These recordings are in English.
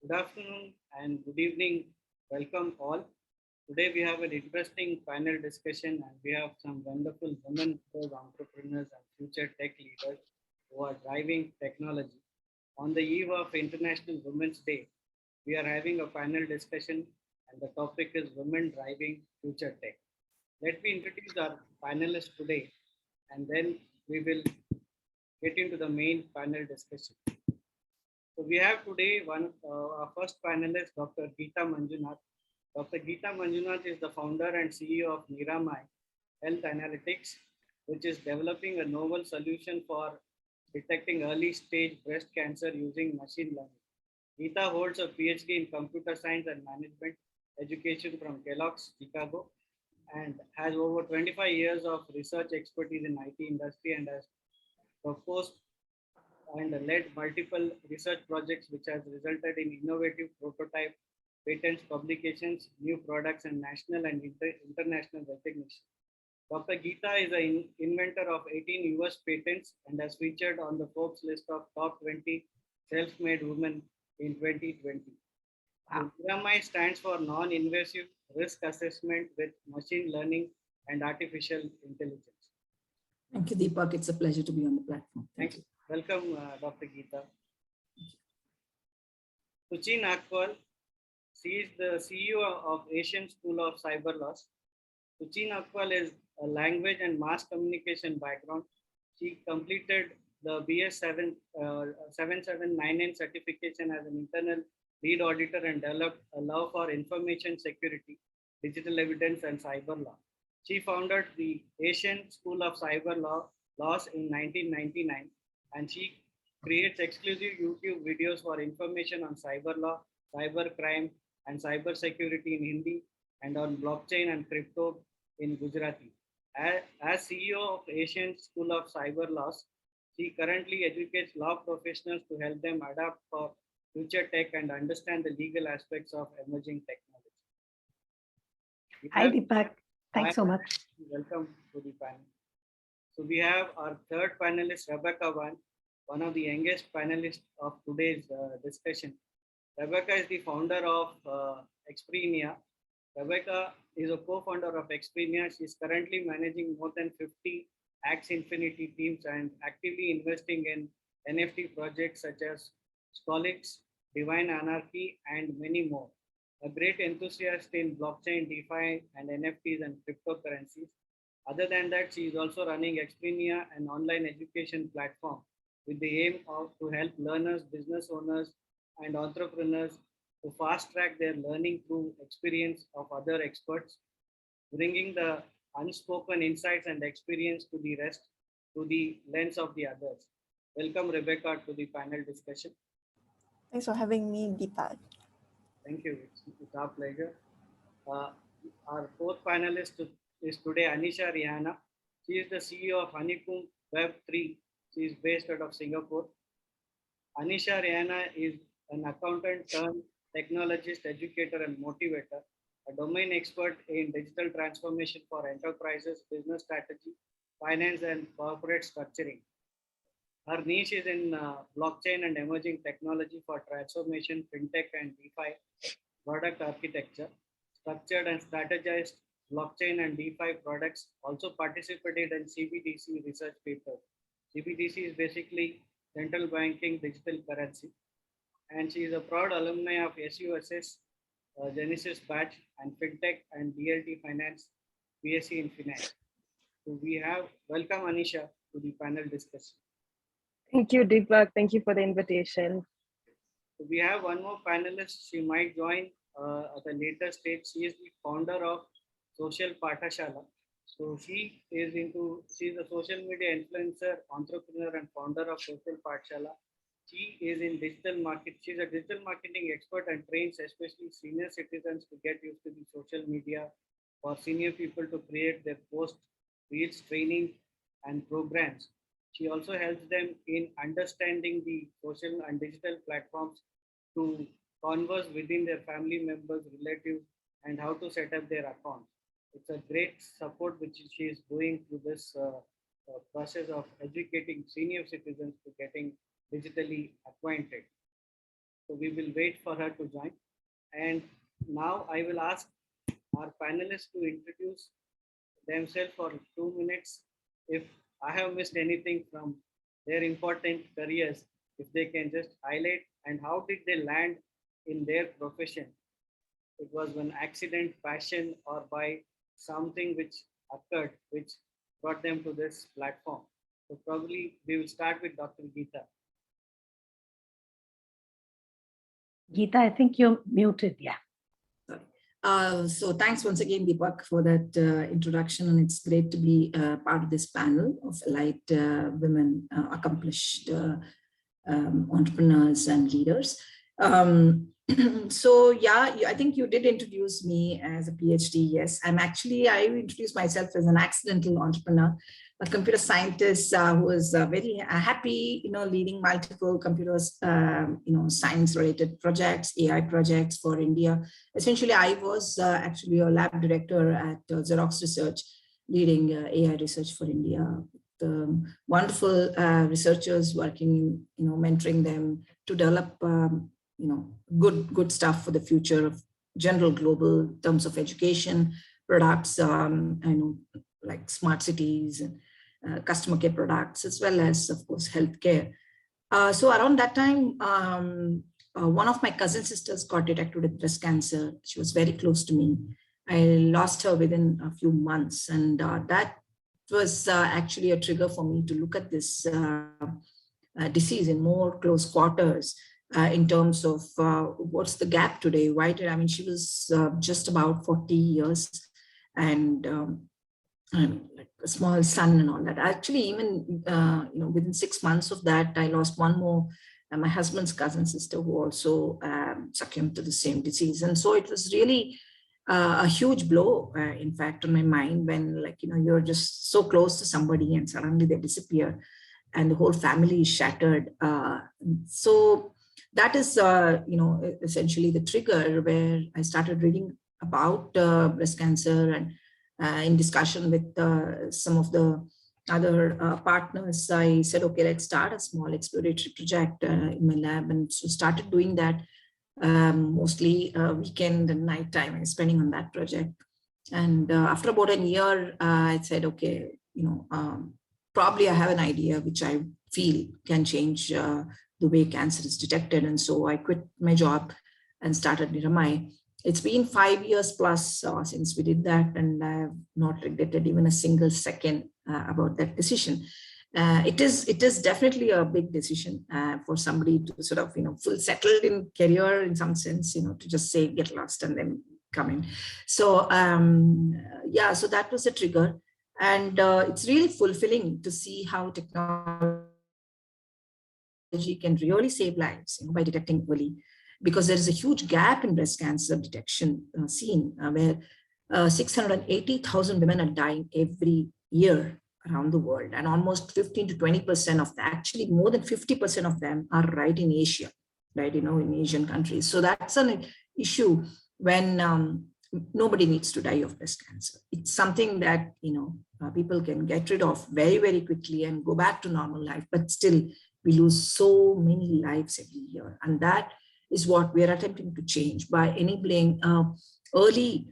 Good afternoon and good evening. Welcome all. Today we have an interesting panel discussion and we have some wonderful women entrepreneurs and future tech leaders who are driving technology. On the eve of International Women's Day, we are having a panel discussion and the topic is Women Driving Future Tech. Let me introduce our panelists today and then we will get into the main panel discussion. So we have today our first panelist, Dr. Geetha Manjunath. Dr. Geetha Manjunath is the founder and CEO of NIRAMAI Health Analytics, which is developing a novel solution for detecting early stage breast cancer using machine learning. Geetha holds a PhD in computer science and management education from Kellogg's, Chicago, and has over 25 years of research expertise in IT industry and has proposed and led multiple research projects which has resulted in innovative prototype, patents, publications, new products, and national and international recognition. Dr. Geetha is an inventor of 18 US patents and has featured on the Forbes list of top 20 self-made women in 2020. Wow. NIRAMAI stands for Non-Invasive Risk Assessment with Machine Learning and Artificial Intelligence. Thank you, Deepak. It's a pleasure to be on the platform. Thank you. Welcome, Dr. Geetha. Shuchi, she is the CEO of Asian School of Cyber Laws. Shuchi is a language and mass communication background. She completed the BS 7799 certification as an internal lead auditor and developed a love for information security, digital evidence, and cyber law. She founded the Asian School of Cyber Laws in 1999, and she creates exclusive YouTube videos for information on cyber law, cyber crime, and cyber security in Hindi, and on blockchain and crypto in Gujarati. As CEO of Asian School of Cyber Laws, she currently educates law professionals to help them adapt for future tech and understand the legal aspects of emerging technology. Hi, Deepak. Thanks so much. Welcome to the panel. So we have our third panelist, Rebecca, one of the youngest panelists of today's discussion. Rebecca is the founder of Xprenia. Rebecca is a co-founder of Xprenia. She is currently managing more than 50 Axie Infinity teams and actively investing in NFT projects such as Skolix, Divine Anarchy, and many more. A great enthusiast in blockchain, DeFi, and NFTs and cryptocurrencies. Other than that, she is also running Xprenia, an online education platform with the aim of to help learners, business owners, and entrepreneurs to fast track their learning through experience of other experts, bringing the unspoken insights and experience to the rest through the lens of the others. Welcome, Rebecca, to the panel discussion. Thanks for having me, Deepak. Thank you. It's our pleasure. Our fourth panelist is today Aneesha Reihana. She is the CEO of Honeycomb Web3. She is based out of Singapore. Aneesha Reihana is an accountant turned technologist, educator, and motivator, a domain expert in digital transformation for enterprises, business strategy, finance, and corporate structuring. Her niche is in blockchain and emerging technology for transformation, fintech, and DeFi product architecture. Structured and strategized blockchain and DeFi products. Also participated in CBDC research papers. CBDC is basically central banking digital currency. And she is a proud alumni of SUSS Genesis batch and FinTech and DLT Finance, BSc in Finance. So we have welcome Aneesha to the panel discussion. Thank you, Deepak. Thank you for the invitation. So we have one more panelist. She might join at a later stage. She is the founder of Social Pathashala. So she is a social media influencer, entrepreneur, and founder of Social Pathashala. She is in digital market. She's a digital marketing expert and trains especially senior citizens to get used to the social media for senior people to create their post reels, training, and programs. She also helps them in understanding the social and digital platforms to converse within their family members, relatives, and how to set up their accounts. It's a great support which she is doing through this process of educating senior citizens to getting digitally acquainted. So we will wait for her to join. And now I will ask our panelists to introduce themselves for 2 minutes. If I have missed anything from their important careers, if they can just highlight, and how did they land in their profession? It was an accident, passion, or by something which occurred, which brought them to this platform. So probably we will start with Dr. Geetha. Geetha, I think you're muted. Yeah. So thanks once again, Deepak, for that introduction. And it's great to be part of this panel of elite women, accomplished entrepreneurs and leaders. So yeah, I think you did introduce me as a PhD. Yes, I introduced myself as an accidental entrepreneur, a computer scientist who was very happy, leading multiple computers, science related projects, AI projects for India. Essentially, I was actually a lab director at Xerox Research, leading AI research for India. The wonderful researchers working, mentoring them to develop, good stuff for the future of general global terms of education, products, like smart cities and customer care products, as well as, of course, healthcare. So around that time, one of my cousin sisters got detected with breast cancer. She was very close to me. I lost her within a few months, and that was actually a trigger for me to look at this disease in more close quarters in terms of what's the gap today. She was just about 40 years and like a small son and all that. Actually, even within 6 months of that, I lost one more, my husband's cousin sister, who also succumbed to the same disease. And so it was really a huge blow, in fact, on my mind when, you're just so close to somebody and suddenly they disappear and the whole family is shattered. So that is, essentially the trigger where I started reading about breast cancer, and in discussion with some of the other partners, I said, okay, let's start a small exploratory project in my lab. And so started doing that mostly weekend and night time and spending on that project. And after about a year, I said, okay, probably I have an idea which I feel can change the way cancer is detected. And so I quit my job and started NIRAMAI. It's been 5 years plus since we did that, and I have not regretted even a single second about that decision. It is definitely a big decision for somebody to sort of, full settled in career in some sense, to just say, get lost and then come in. So, so that was a trigger. And it's really fulfilling to see how technology can really save lives by detecting early, because there is a huge gap in breast cancer detection seen where 680,000 women are dying every year around the world, and almost 15 to 20% of that, actually more than 50% of them are right in Asia, in Asian countries. So that's an issue when nobody needs to die of breast cancer. It's something that, people can get rid of very, very quickly and go back to normal life, but still we lose so many lives every year. And that is what we are attempting to change by enabling early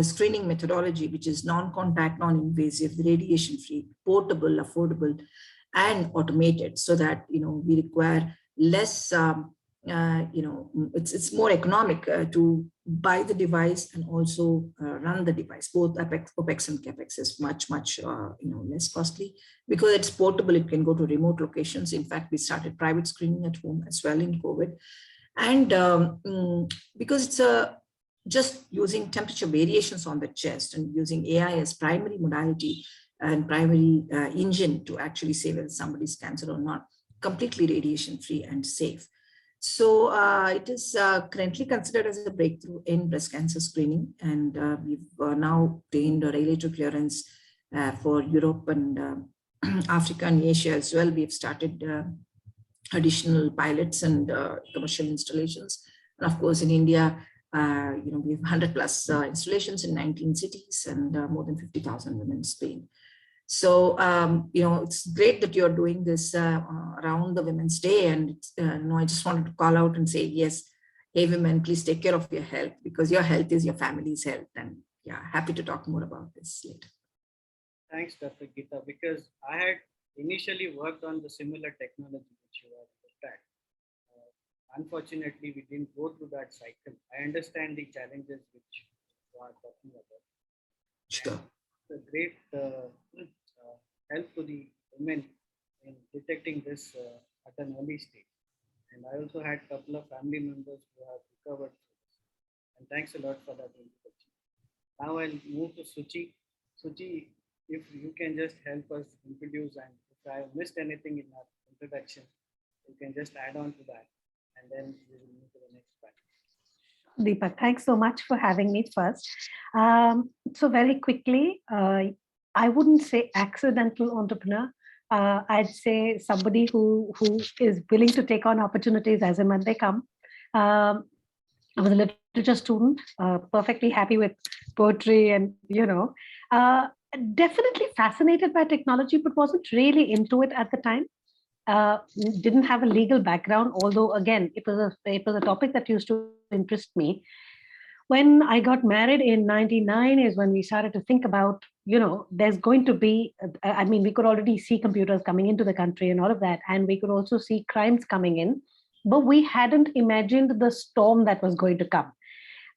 screening methodology, which is non-contact, non-invasive, radiation-free, portable, affordable, and automated, so that we require less. It's more economic to buy the device and also run the device. Both OPEX and CAPEX is much less costly because it's portable. It can go to remote locations. In fact, we started private screening at home as well in COVID, and because it's just using temperature variations on the chest and using AI as primary modality and primary engine to actually say whether somebody's cancer or not, completely radiation free and safe. So it is currently considered as a breakthrough in breast cancer screening, and we've now obtained a regulatory clearance for Europe and Africa and Asia as well. We've started additional pilots and commercial installations, and of course in India, we have 100 plus installations in 19 cities and more than 50,000 women in Spain. So, it's great that you're doing this around the Women's Day. And, I just wanted to call out and say, yes, hey, women, please take care of your health, because your health is your family's health. And yeah, happy to talk more about this later. Thanks, Dr. Geetha, because I had initially worked on the similar technology which you have looked at. Unfortunately, we didn't go through that cycle. I understand the challenges which you are talking about. Sure. It's a great help to the women in detecting this at an early stage. And I also had a couple of family members who have recovered from this. And thanks a lot for that introduction. Now I'll move to Shuchi. Shuchi, if you can just help us introduce, and if I have missed anything in our introduction, you can just add on to that, and then we will move to the next part. Deepak, thanks so much for having me first. So very quickly, I wouldn't say accidental entrepreneur. I'd say somebody who is willing to take on opportunities as and when they come. I was a literature student, perfectly happy with poetry, and definitely fascinated by technology, but wasn't really into it at the time. Didn't have a legal background, although again, it was a topic that used to interest me. When I got married in '99 is when we started to think about, there's going to be, we could already see computers coming into the country and all of that, and we could also see crimes coming in, but we hadn't imagined the storm that was going to come.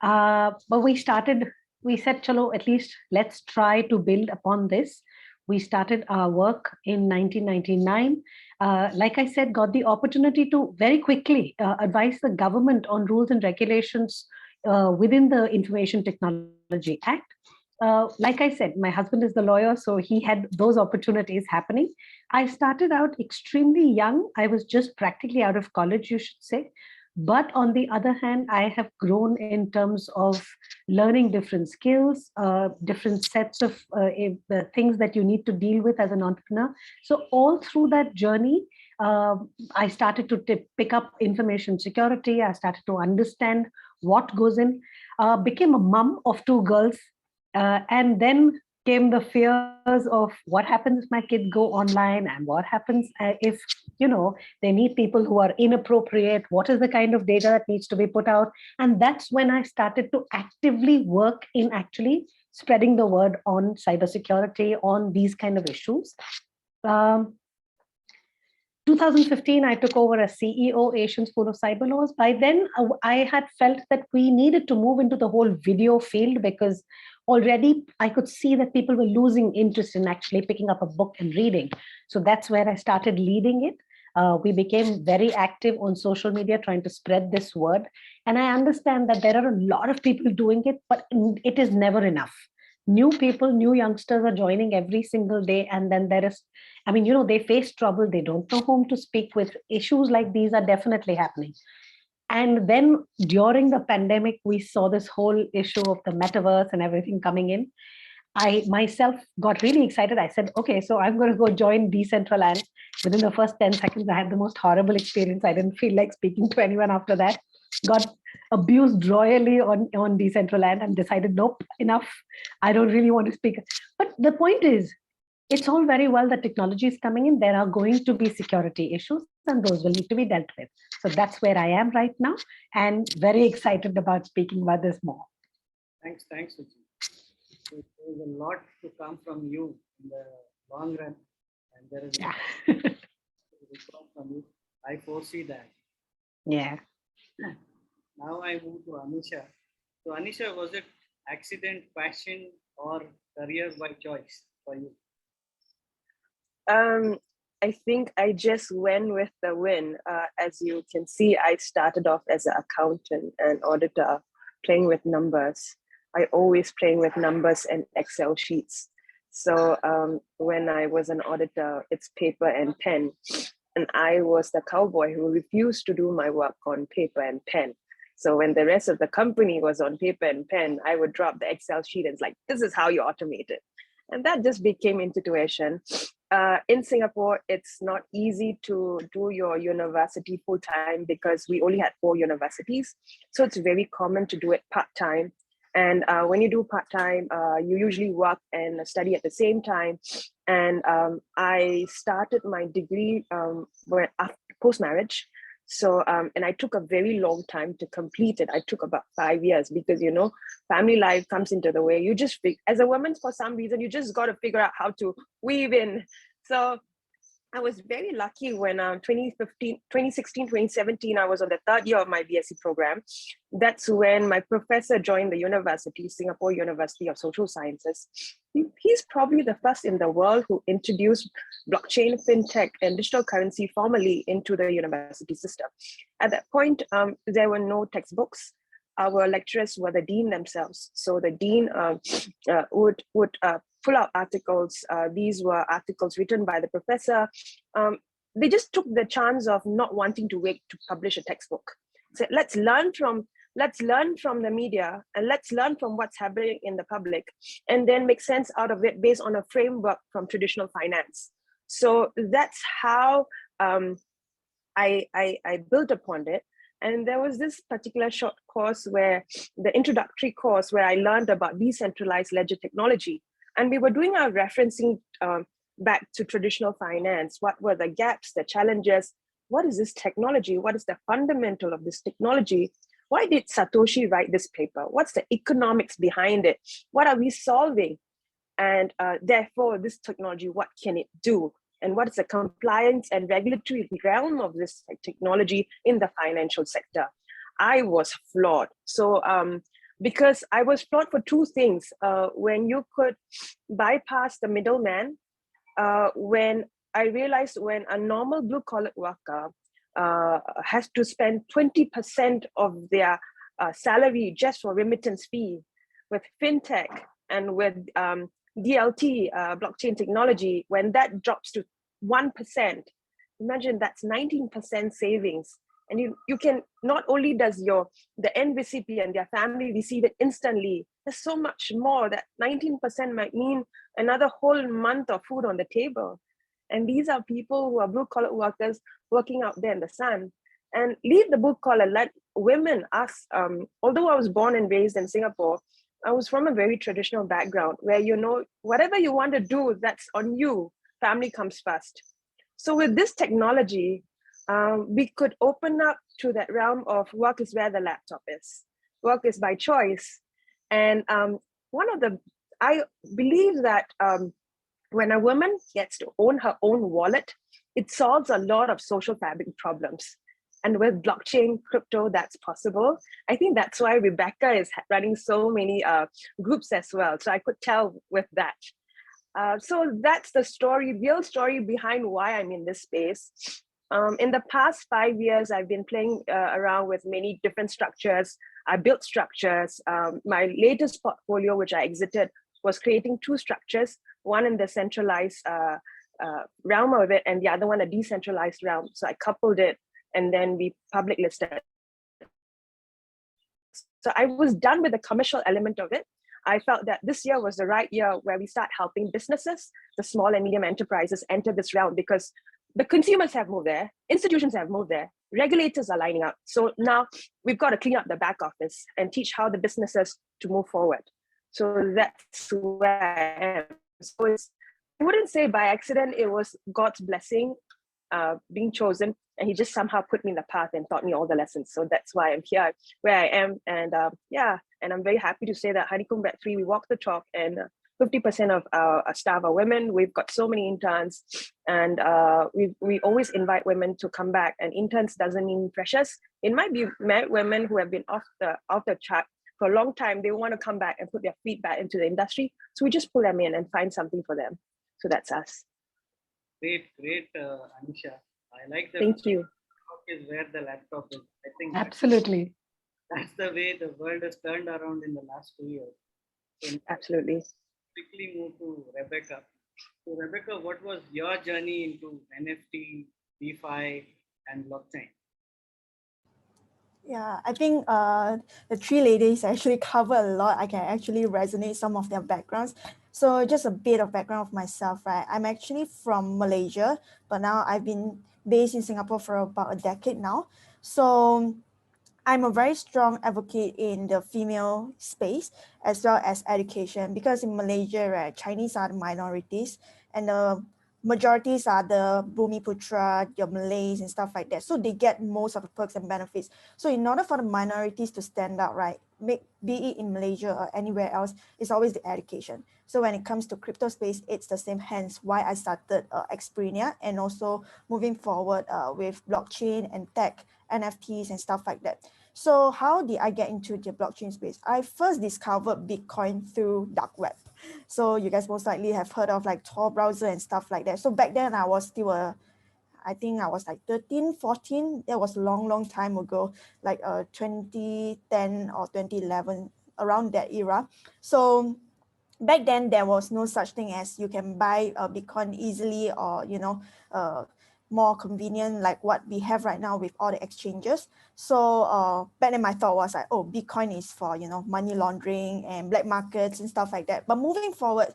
But we said, chalo, at least let's try to build upon this. We started our work in 1999. Like I said, got the opportunity to very quickly advise the government on rules and regulations within the Information Technology Act. Like I said, my husband is the lawyer, so he had those opportunities happening. I started out extremely young. I was just practically out of college, you should say. But on the other hand, I have grown in terms of learning different skills, different sets of things that you need to deal with as an entrepreneur. So all through that journey, I started to pick up information security. I started to understand what goes in, became a mom of 2 girls, and then came the fears of what happens if my kids go online, and what happens if they meet people who are inappropriate, what is the kind of data that needs to be put out. And that's when I started to actively work in actually spreading the word on cybersecurity, on these kind of issues. 2015, I took over as CEO, Asian School of Cyber Laws. By then, I had felt that we needed to move into the whole video field, because already I could see that people were losing interest in actually picking up a book and reading. So that's where I started leading it. We became very active on social media, trying to spread this word. And I understand that there are a lot of people doing it, but it is never enough. New people, new youngsters are joining every single day. And then there is, they face trouble. They don't know whom to speak with. Issues like these are definitely happening. And then during the pandemic, we saw this whole issue of the metaverse and everything coming in. I myself got really excited. I said, okay, so I'm going to go join Decentraland. Within the first 10 seconds, I had the most horrible experience. I didn't feel like speaking to anyone after that. Got abused royally on Decentraland and decided, nope, enough. I don't really want to speak. But the point is, it's all very well that technology is coming in. There are going to be security issues, and those will need to be dealt with. So that's where I am right now, and very excited about speaking about this more. Thanks, Shuchi. There's a lot to come from you in the long run, and there is a lot to come from you. I foresee that. Yeah. Now I move to Aneesha. So Aneesha, was it accident, passion, or career by choice for you? I think I just went with the wind. As you can see, I started off as an accountant and auditor, playing with numbers. I always playing with numbers and Excel sheets. So when I was an auditor, it's paper and pen. And I was the cowboy who refused to do my work on paper and pen. So when the rest of the company was on paper and pen, I would drop the Excel sheet and it's like, this is how you automate it. And that just became intuition. In Singapore, it's not easy to do your university full-time because we only had 4 universities. So it's very common to do it part-time. And when you do part-time, you usually work and study at the same time. And I started my degree post-marriage. So, and I took a very long time to complete it. I took about 5 years because, you know, family life comes into the way. You just, as a woman, for some reason, you just got to figure out how to weave in. So I was very lucky when 2016, 2017, I was on the third year of my BSc program. That's when my professor joined the university, Singapore University of Social Sciences. He's probably the first in the world who introduced blockchain, fintech, and digital currency formally into the university system. At that point, there were no textbooks. Our lecturers were the dean themselves. So the dean would pull out articles. These were articles written by the professor. They just took the chance of not wanting to wait to publish a textbook. So let's learn from the media, and let's learn from what's happening in the public, and then make sense out of it based on a framework from traditional finance. So that's how I built upon it. And there was this particular short course where the introductory course where I learned about decentralized ledger technology. And we were doing our referencing back to traditional finance. What were the gaps, the challenges? What is this technology? What is the fundamental of this technology? Why did Satoshi write this paper? What's the economics behind it? What are we solving? And therefore, this technology, what can it do? And what is the compliance and regulatory realm of this technology in the financial sector? I was flawed. So because I was flawed for two things. When you could bypass the middleman, when I realized when a normal blue-collar worker has to spend 20% of their salary just for remittance fee, with fintech and with DLT, blockchain technology, when that drops to 1%, imagine that's 19% savings. And you can, not only does the end recipient, their family receive it instantly, there's so much more. That 19% might mean another whole month of food on the table. And these are people who are blue-collar workers working out there in the sun. And leave the blue-collar, let women, us, although I was born and raised in Singapore, I was from a very traditional background where, you know, whatever you want to do, that's on you. Family comes first. So with this technology, we could open up to that realm of work is where the laptop is. Work is by choice. And I believe that when a woman gets to own her own wallet, it solves a lot of social fabric problems. And with blockchain, crypto, that's possible. I think that's why Rebecca is running so many groups as well. So I could tell with that. So that's the real story behind why I'm in this space. In the past 5 years, I've been playing around with many different structures. I built structures. My latest portfolio, which I exited, was creating two structures, one in the centralized realm of it, and the other one a decentralized realm. So I coupled it, and then we public listed. So I was done with the commercial element of it. I felt that this year was the right year where we start helping businesses, the small and medium enterprises, enter this realm, because the consumers have moved there, institutions have moved there, regulators are lining up. So now we've got to clean up the back office and teach how the businesses to move forward. So that's where I am. So I wouldn't say by accident, it was God's blessing being chosen, and he just somehow put me in the path and taught me all the lessons. So that's why I'm here where I am. And and I'm very happy to say that Honeycomb Vet 3, we walk the talk, and 50% of our staff are women. We've got so many interns, and we always invite women to come back. And interns doesn't mean freshers. It might be married women who have been off the chart for a long time. They want to come back and put their feet back into the industry. So we just pull them in and find something for them. So that's us. Great, Aneesha. I like that. Thank you. Is where the laptop is. I think Absolutely. that's the way the world has turned around in the last 2 years. So absolutely. Quickly move to Rebecca. So Rebecca, what was your journey into NFT, DeFi, and blockchain? Yeah, I think the three ladies actually cover a lot. I can actually resonate some of their backgrounds. So just a bit of background of myself, right? I'm actually from Malaysia, but now I've been based in Singapore for about a decade now. So I'm a very strong advocate in the female space as well as education, because in Malaysia, right, Chinese are the minorities and the majorities are the Bumiputra, your Malays and stuff like that. So they get most of the perks and benefits. So in order for the minorities to stand out, right, be it in Malaysia or anywhere else, it's always the education. So when it comes to crypto space, it's the same. Hence why I started Xprenia, and also moving forward with blockchain and tech, NFTs and stuff like that. So how did I get into the blockchain space? I first discovered Bitcoin through dark web. So you guys most likely have heard of like Tor browser and stuff like that. So back then I was still I think I was like 13, 14. That was a long time ago, like 2010 or 2011, around that era. So back then there was no such thing as you can buy Bitcoin easily, or more convenient like what we have right now with all the exchanges. So back then my thought was like, oh, Bitcoin is for money laundering and black markets and stuff like that. But moving forward,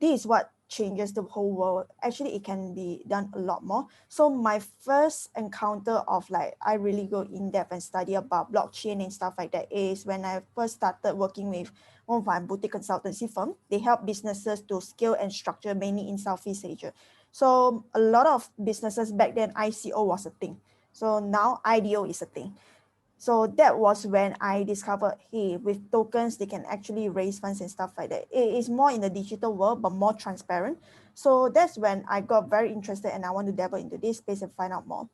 this is what changes the whole world. Actually, it can be done a lot more. So my first encounter of like, I really go in depth and study about blockchain and stuff like that is when I first started working with one of my boutique consultancy firm. They help businesses to scale and structure mainly in Southeast Asia. So a lot of businesses back then, ICO was a thing. So now IDO is a thing. So that was when I discovered, hey, with tokens, they can actually raise funds and stuff like that. It is more in the digital world, but more transparent. So that's when I got very interested and I want to dabble into this space and find out more.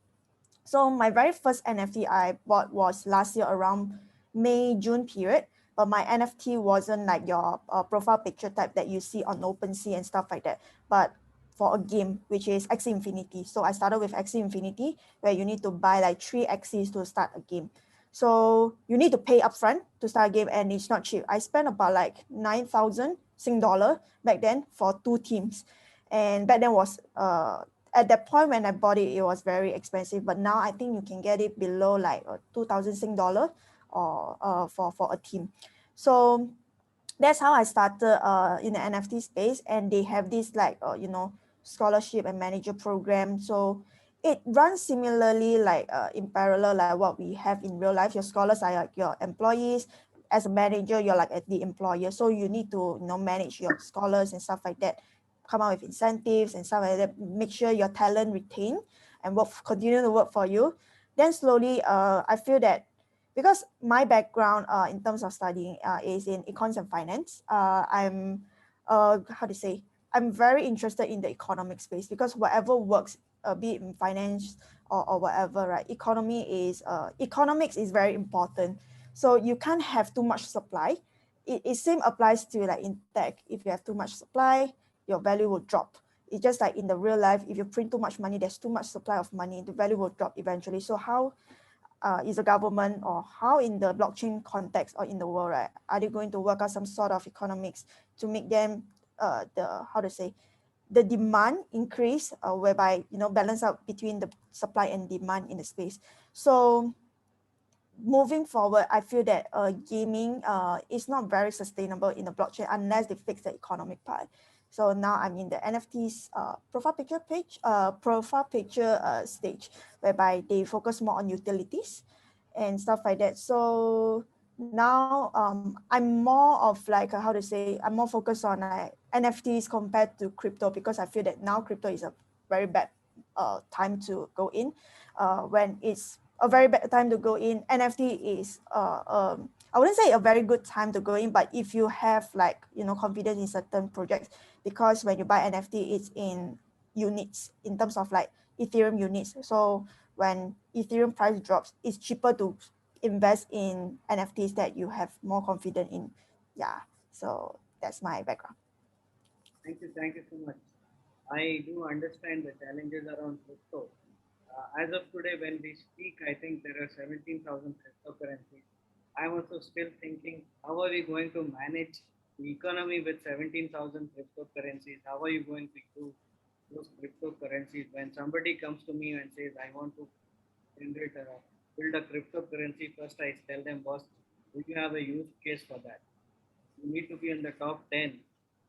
So my very first NFT I bought was last year around May, June period. But my NFT wasn't like your profile picture type that you see on OpenSea and stuff like that, but for a game, which is Axie Infinity. So I started with Axie Infinity, where you need to buy like 3 Axies to start a game. So you need to pay upfront to start a game, and it's not cheap. I spent about like 9,000 Sing dollar back then for 2 teams. And back then was at that point when I bought it, it was very expensive. But now I think you can get it below like 2,000 Sing dollar or for a team. So that's how I started in the NFT space, and they have this like scholarship and manager program. So it runs similarly like in parallel like what we have in real life. Your scholars are like your employees. As a manager, you're like at the employer, so you need to manage your scholars and stuff like that, come out with incentives and stuff like that, make sure your talent retain and continue to work for you. Then slowly I feel that because my background in terms of studying is in econs and finance, I'm how to say, I'm very interested in the economic space, because whatever works, be it in finance or whatever, right? Economics is very important. So you can't have too much supply. It same applies to like in tech. If you have too much supply, your value will drop. It's just like in the real life, if you print too much money, there's too much supply of money, the value will drop eventually. So how is the government, or how in the blockchain context or in the world, right, are they going to work out some sort of economics to make them the demand increase, whereby balance out between the supply and demand in the space. So moving forward, I feel that gaming is not very sustainable in the blockchain unless they fix the economic part. So now I'm in the NFTs profile picture stage, whereby they focus more on utilities and stuff like that. So now I'm more of like I'm more focused on NFTs compared to crypto, because I feel that now crypto is a very bad time to go in. When it's a very bad time to go in, NFT is I wouldn't say a very good time to go in, but if you have like confidence in certain projects, because when you buy NFT, it's in units, in terms of like Ethereum units. So when Ethereum price drops, it's cheaper to invest in NFTs that you have more confidence in. Yeah, so that's my background. Thank you so much. I do understand the challenges around crypto. As of today, when we speak, I think there are 17,000 cryptocurrencies. I'm also still thinking, how are we going to manage the economy with 17,000 cryptocurrencies? How are you going to use those cryptocurrencies? When somebody comes to me and says, I want to generate a, build a cryptocurrency, first I tell them, boss, do you have a use case for that? You need to be in the top 10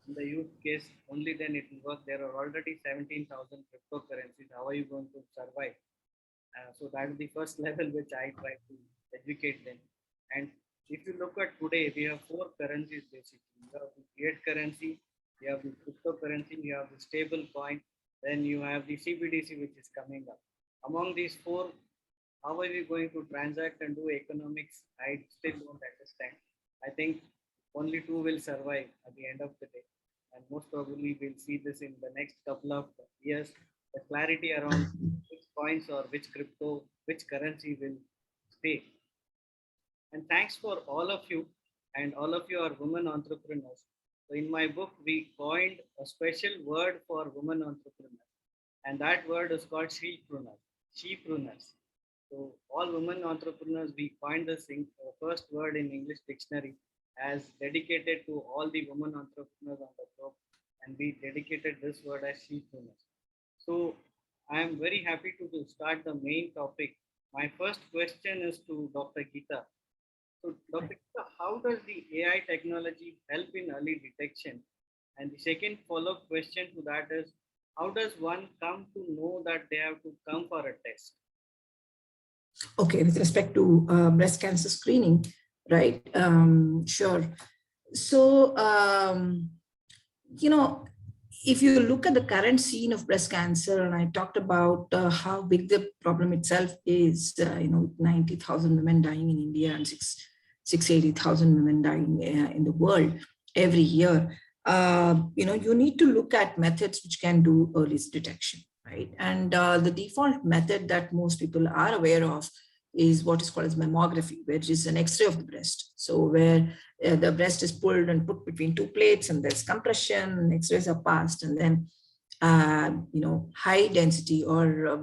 in the use case, only then it will work. There are already 17,000 cryptocurrencies. How are you going to survive? So that is the first level which I try to educate them. And if you look at today, we have 4 currencies basically. You have the fiat currency, you have the cryptocurrency, you have the stable coin, then you have the CBDC which is coming up. Among these four, how are you going to transact and do economics? I still don't understand. I think only two will survive at the end of the day. And most probably we'll see this in the next couple of years. The clarity around which coins or which crypto, which currency will stay. And thanks for all of you. And all of you are women entrepreneurs. So in my book, we coined a special word for women entrepreneurs. And that word is called shepreneurs. Shepreneurs. So all women entrepreneurs, we coined the first word in English dictionary as dedicated to all the women entrepreneurs on the globe. And we dedicated this word as shepreneurs. So I am very happy to start the main topic. My first question is to Dr. Geetha. So, Dr. Geetha, how does the AI technology help in early detection? And the second follow-up question to that is, how does one come to know that they have to come for a test? Okay, with respect to breast cancer screening, right? Sure. So, if you look at the current scene of breast cancer, and I talked about how big the problem itself is, 90,000 women dying in India and 680,000 women dying in the world every year. You need to look at methods which can do early detection, right? And the default method that most people are aware of is what is called as mammography, which is an X-ray of the breast. So where the breast is pulled and put between two plates, and there's compression, and X-rays are passed, and then high density or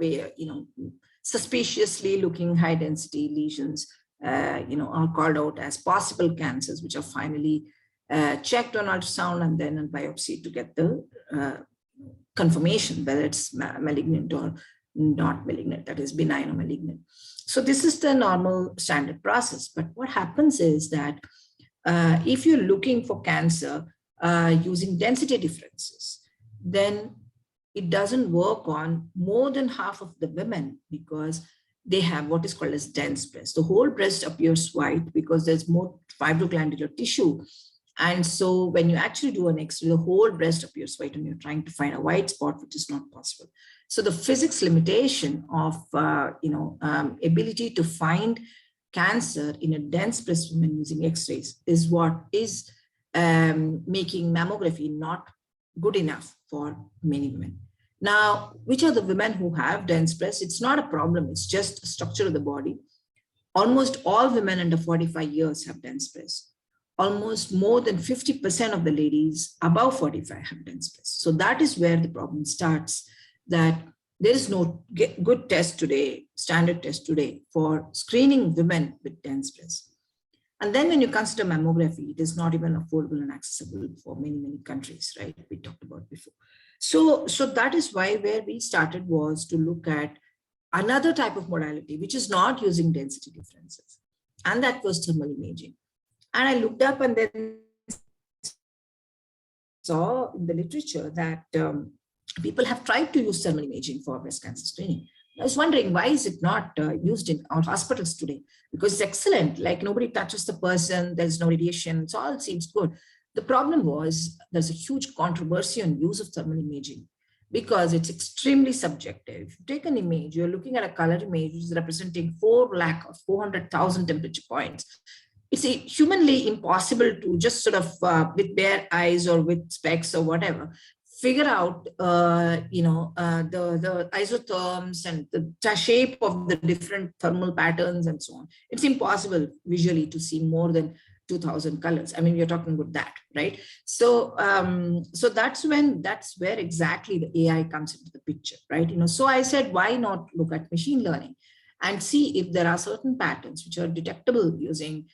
suspiciously looking high density lesions, are called out as possible cancers, which are finally checked on ultrasound and then on biopsy to get the confirmation whether it's malignant or not malignant, that is benign or malignant. So this is the normal standard process. But what happens is that if you're looking for cancer using density differences, then it doesn't work on more than half of the women because they have what is called as dense breast. The whole breast appears white because there's more fibroglandular tissue. And so when you actually do an X-ray, the whole breast appears white and you're trying to find a white spot, which is not possible. So the physics limitation of, ability to find cancer in a dense breast woman using X-rays is what is making mammography not good enough for many women. Now, which are the women who have dense breasts? It's not a problem. It's just a structure of the body. Almost all women under 45 years have dense breasts. Almost more than 50% of the ladies above 45 have dense breasts. So that is where the problem starts, that there is no good test today, standard test today for screening women with dense breasts. And then when you consider mammography, it is not even affordable and accessible for many, many countries, right? We talked about before. So that is why where we started was to look at another type of modality, which is not using density differences. And that was thermal imaging. And I looked up and then saw in the literature that people have tried to use thermal imaging for breast cancer screening. I was wondering, why is it not used in our hospitals today? Because it's excellent, like nobody touches the person, there's no radiation, it all seems good. The problem was there's a huge controversy on use of thermal imaging because it's extremely subjective. If you take an image, you're looking at a color image which is representing 400,000 temperature points. It's humanly impossible to just sort of with bare eyes or with specs or whatever, figure out, the isotherms and the shape of the different thermal patterns and so on. It's impossible visually to see more than 2,000 colors. I mean, we're talking about that, right? So, that's where exactly the AI comes into the picture, right? So I said, why not look at machine learning and see if there are certain patterns which are detectable using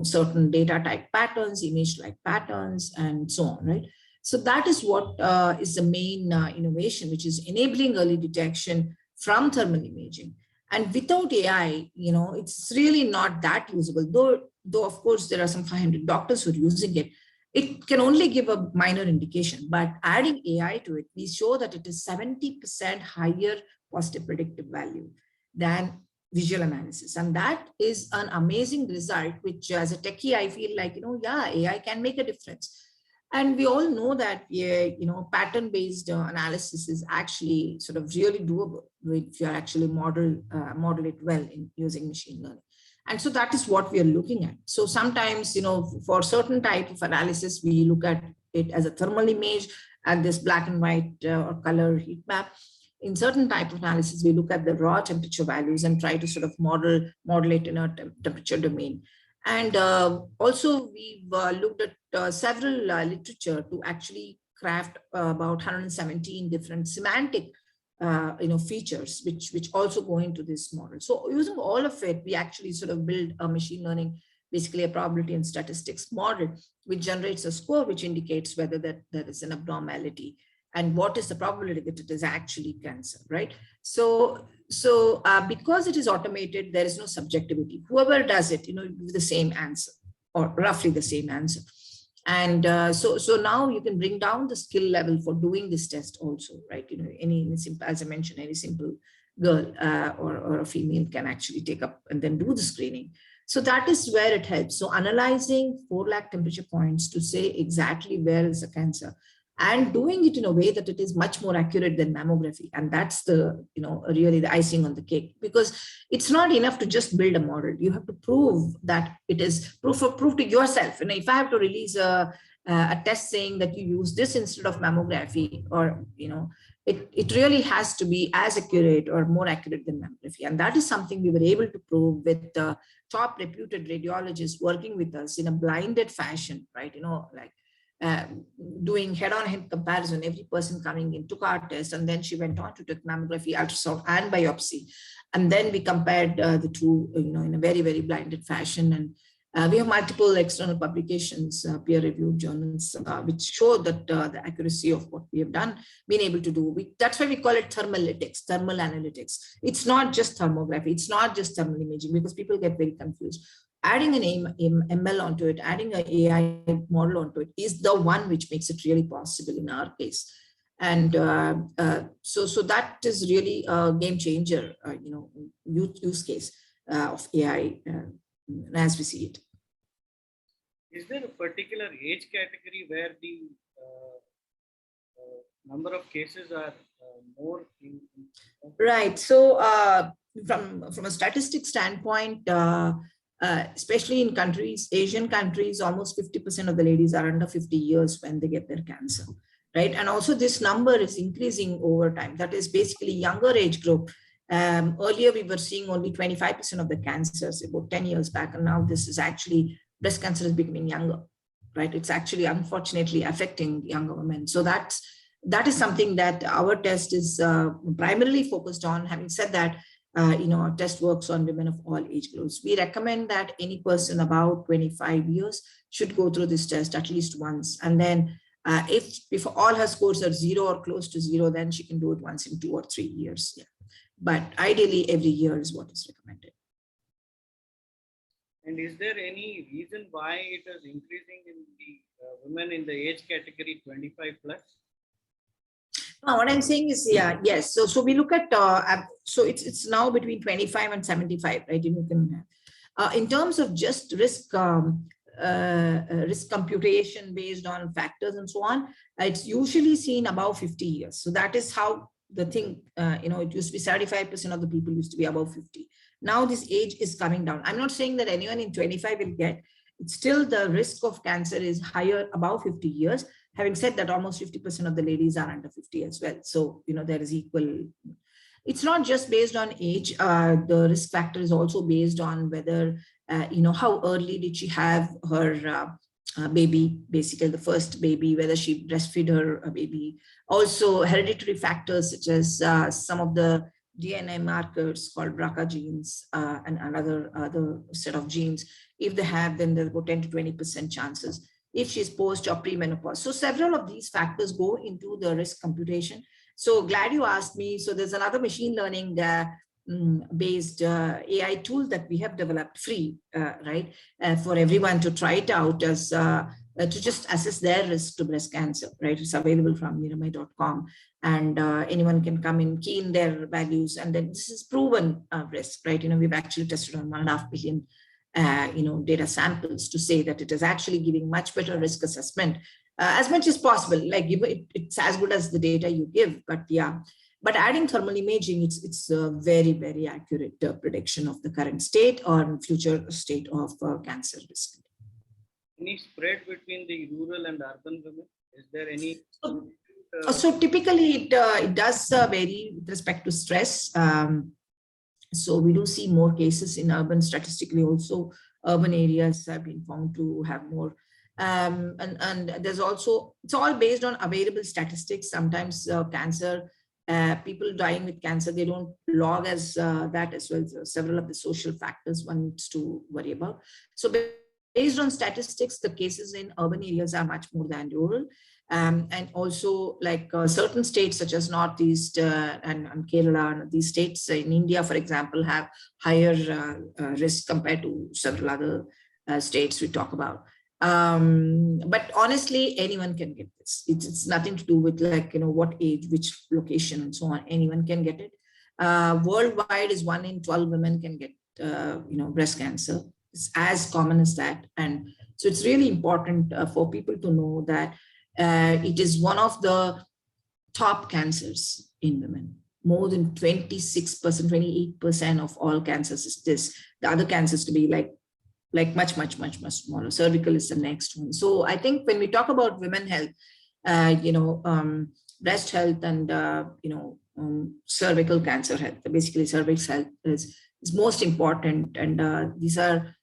certain data type patterns, image like patterns, and so on, right? So that is what is the main innovation, which is enabling early detection from thermal imaging. And without AI, it's really not that usable, though of course there are some 500 doctors who are using it. It can only give a minor indication, but adding AI to it, we show that it is 70% higher positive predictive value than visual analysis. And that is an amazing result, which as a techie, I feel like, yeah, AI can make a difference. And we all know that, pattern-based analysis is actually sort of really doable if you actually model it well in using machine learning. And so that is what we are looking at. So sometimes, for certain type of analysis, we look at it as a thermal image and this black and white or color heat map. In certain type of analysis, we look at the raw temperature values and try to sort of model it in a temperature domain. And also we've looked at several literature to actually craft about 117 different semantic features which also go into this model. So using all of it, we actually sort of build a machine learning, basically a probability and statistics model, which generates a score which indicates whether that there is an abnormality and what is the probability that it is actually cancer, right? So because it is automated, there is no subjectivity. Whoever does it, give the same answer or roughly the same answer. And so now you can bring down the skill level for doing this test also, right? Any simple, as I mentioned, any simple girl or a female can actually take up and then do the screening. So that is where it helps. So analyzing 4 lakh temperature points to say exactly where is the cancer, and doing it in a way that it is much more accurate than mammography. And that's the, really the icing on the cake, because it's not enough to just build a model. You have to prove that it is proof to yourself. If I have to release a test saying that you use this instead of mammography, or, it really has to be as accurate or more accurate than mammography. And that is something we were able to prove with top reputed radiologists working with us in a blinded fashion, right? Doing head-on-head comparison, every person coming in took our test, and then she went on to take mammography, ultrasound, and biopsy. And then we compared the two, in a very, very blinded fashion. And we have multiple external publications, peer-reviewed journals, which show that the accuracy of what we have done, been able to do. That's why we call it thermal analytics. It's not just thermography. It's not just thermal imaging, because people get very confused. Adding an ML onto it, adding an AI model onto it is the one which makes it really possible in our case. And so that is really a game changer, use case of AI as we see it. Is there a particular age category where the number of cases are more? Right. So from a statistics standpoint, especially in countries, Asian countries, almost 50% of the ladies are under 50 years when they get their cancer, right? And also this number is increasing over time. That is basically younger age group. Earlier, we were seeing only 25% of the cancers about 10 years back. And now this is actually, breast cancer is becoming younger, right? It's actually, unfortunately, affecting younger women. So that is something that our test is primarily focused on. Having said that, our test works on women of all age groups. We recommend that any person about 25 years should go through this test at least once. And then if all her scores are 0 or close to 0, then she can do it once in 2 or 3 years. Yeah. But ideally, every year is what is recommended. And is there any reason why it is increasing in the women in the age category 25 plus? What I'm saying is, yes. So we look at, so it's now between 25 and 75, right? You can, in terms of just risk computation based on factors and so on, it's usually seen above 50 years. So that is how the thing, it used to be 75% of the people used to be above 50. Now this age is coming down. I'm not saying that anyone in 25 will get, it's still the risk of cancer is higher above 50 years. Having said that, almost 50% of the ladies are under 50 as well. So, there is equal. It's not just based on age. The risk factor is also based on whether, how early did she have her baby, basically the first baby, whether she breastfed her baby. Also hereditary factors such as some of the DNA markers called BRCA genes and another set of genes. If they have, then there's about 10 to 20% chances. If she's post or premenopause. So several of these factors go into the risk computation. So glad you asked me. So there's another machine learning based AI tool that we have developed free, right, for everyone to try it out as to just assess their risk to breast cancer, right? It's available from NIRAMAI.com, and anyone can come in, key in their values, and then this is proven risk, right? We've actually tested on 1.5 billion data samples to say that it is actually giving much better risk assessment as much as possible. Like it's as good as the data you give, but yeah. But adding thermal imaging, it's a very, very accurate prediction of the current state or future state of cancer risk. Any spread between the rural and urban women? Is there any? So typically it does vary with respect to stress. So we do see more cases in urban. Statistically also, urban areas have been found to have more. And there's also, it's all based on available statistics. Sometimes cancer, people dying with cancer, they don't log as that as well. So several of the social factors one needs to worry about. So based on statistics, the cases in urban areas are much more than rural. And also like certain states such as Northeast and Kerala, and these states in India, for example, have higher risk compared to several other states we talk about. But honestly, anyone can get this. It's nothing to do with like, what age, which location and so on. Anyone can get it. Worldwide is 1 in 12 women can get, breast cancer. It's as common as that. And so it's really important for people to know that it is one of the top cancers in women. More than 26%, 28% of all cancers is this. The other cancers to be like much smaller. Cervical is the next one. So I think when we talk about women health, breast health and cervical cancer health, basically cervix health is most important, and these are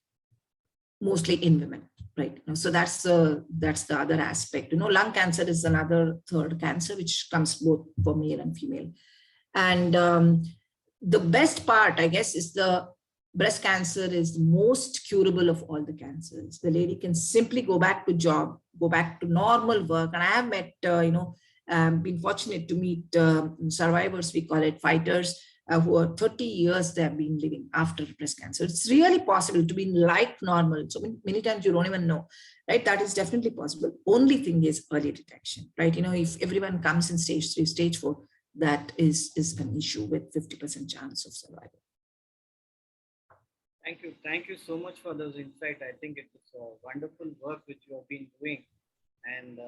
mostly in women, right? So that's the other aspect. Lung cancer is another third cancer which comes both for male and female. And the best part, I guess, is the breast cancer is the most curable of all the cancers. The lady can simply go back to job, go back to normal work. And I have met, been fortunate to meet survivors, we call it fighters, who are 30 years they have been living after breast cancer. It's really possible to be like normal. So many times you don't even know, right? That is definitely possible. Only thing is early detection, right? If everyone comes in stage 3, stage 4, that is an issue with 50% chance of survival. Thank you so much for those insights. I think it is a wonderful work which you have been doing and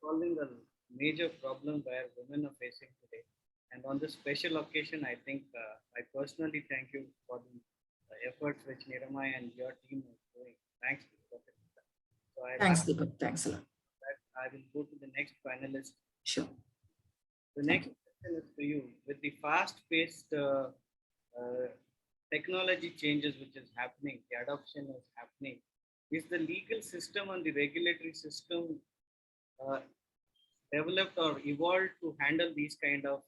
solving a major problem where women are facing today. And on this special occasion, I think I personally thank you for the efforts which NIRAMAI and your team is doing. Thanks. So Thanks, Deepak. Thanks a lot. I will go to the next panelist. Sure. The next question is for you. With the fast-paced technology changes which is happening, the adoption is happening, is the legal system and the regulatory system developed or evolved to handle these kind of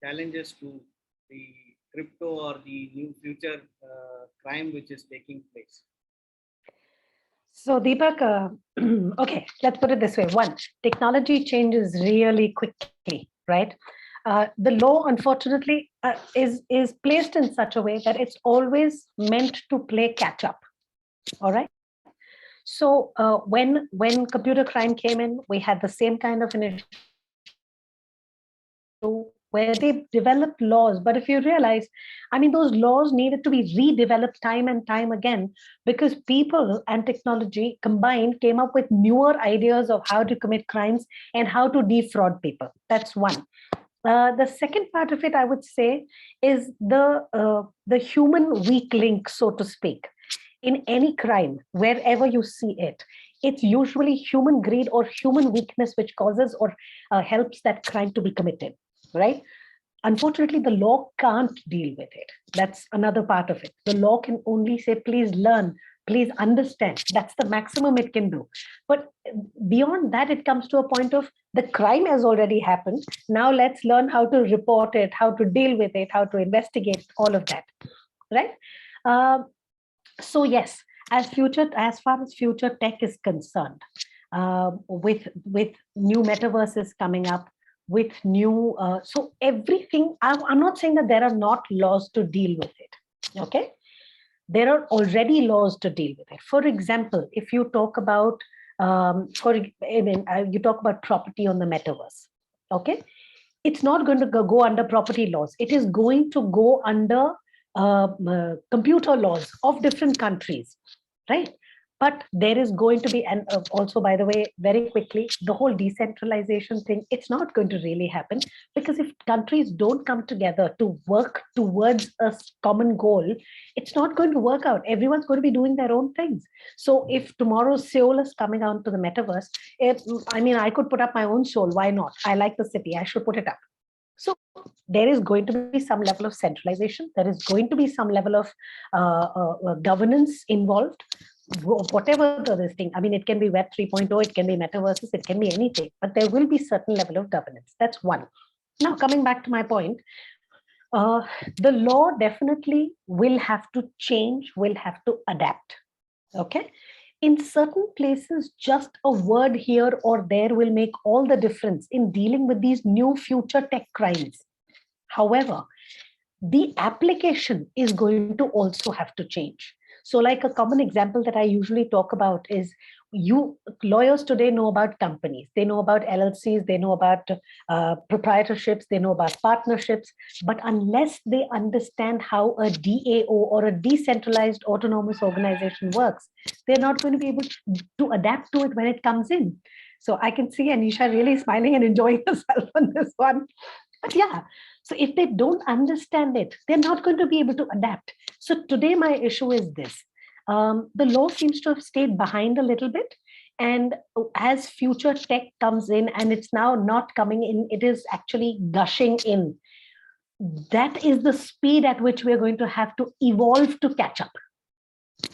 challenges to the crypto or the new future crime which is taking place? So Deepak, okay, let's put it this way. One, technology changes really quickly, right? The law, unfortunately, is placed in such a way that it's always meant to play catch up. All right. So when computer crime came in, we had the same kind of an issue where they developed laws. But if you realize, I mean, those laws needed to be redeveloped time and time again, because people and technology combined came up with newer ideas of how to commit crimes and how to defraud people. That's one. The second part of it, I would say, is the human weak link, so to speak. In any crime, wherever you see it, it's usually human greed or human weakness which causes or helps that crime to be committed, right? Unfortunately, the law can't deal with it. That's another part of it. The law can only say, please learn, please understand. That's the maximum it can do. But beyond that, it comes to a point of the crime has already happened. Now let's learn how to report it, how to deal with it, how to investigate, all of that, right? So yes, as far as future tech is concerned, with new metaverses coming up, with new, so everything, I'm not saying that there are not laws to deal with it, okay? There are already laws to deal with it. For example, if you talk about, you talk about property on the metaverse, okay? It's not going to go under property laws. It is going to go under computer laws of different countries, right? But there is going to be, and also, by the way, very quickly, the whole decentralization thing, it's not going to really happen, because if countries don't come together to work towards a common goal, it's not going to work out. Everyone's going to be doing their own things. So if tomorrow Seoul is coming out to the metaverse, I could put up my own Seoul. Why not? I like the city. I should put it up. So there is going to be some level of centralization. There is going to be some level of governance involved. Whatever this thing, it can be Web 3.0, it can be metaverses, it can be anything, but there will be certain level of governance. That's one. Now, coming back to my point, the law definitely will have to change, will have to adapt. Okay. In certain places, just a word here or there will make all the difference in dealing with these new future tech crimes. However, the application is going to also have to change. So like a common example that I usually talk about is, lawyers today know about companies, they know about LLCs, they know about proprietorships, they know about partnerships, but unless they understand how a DAO or a decentralized autonomous organization works, they're not going to be able to adapt to it when it comes in. So I can see Aneesha really smiling and enjoying herself on this one. But yeah, so if they don't understand it, they're not going to be able to adapt. So today my issue is this. The law seems to have stayed behind a little bit. And as future tech comes in, and it's now not coming in, it is actually gushing in. That is the speed at which we're going to have to evolve to catch up,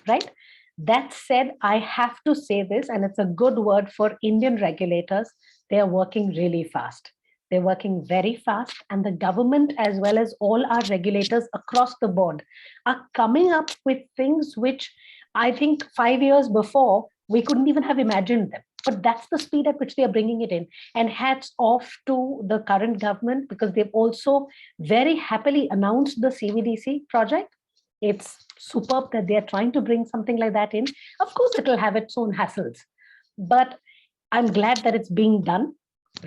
right? That said, I have to say this, and it's a good word for Indian regulators. They're working really fast. They're working very fast, and the government, as well as all our regulators across the board, are coming up with things which I think 5 years before, we couldn't even have imagined them. But that's the speed at which they are bringing it in. And hats off to the current government, because they've also very happily announced the CBDC project. It's superb that they're trying to bring something like that in. Of course, it will have its own hassles, but I'm glad that it's being done,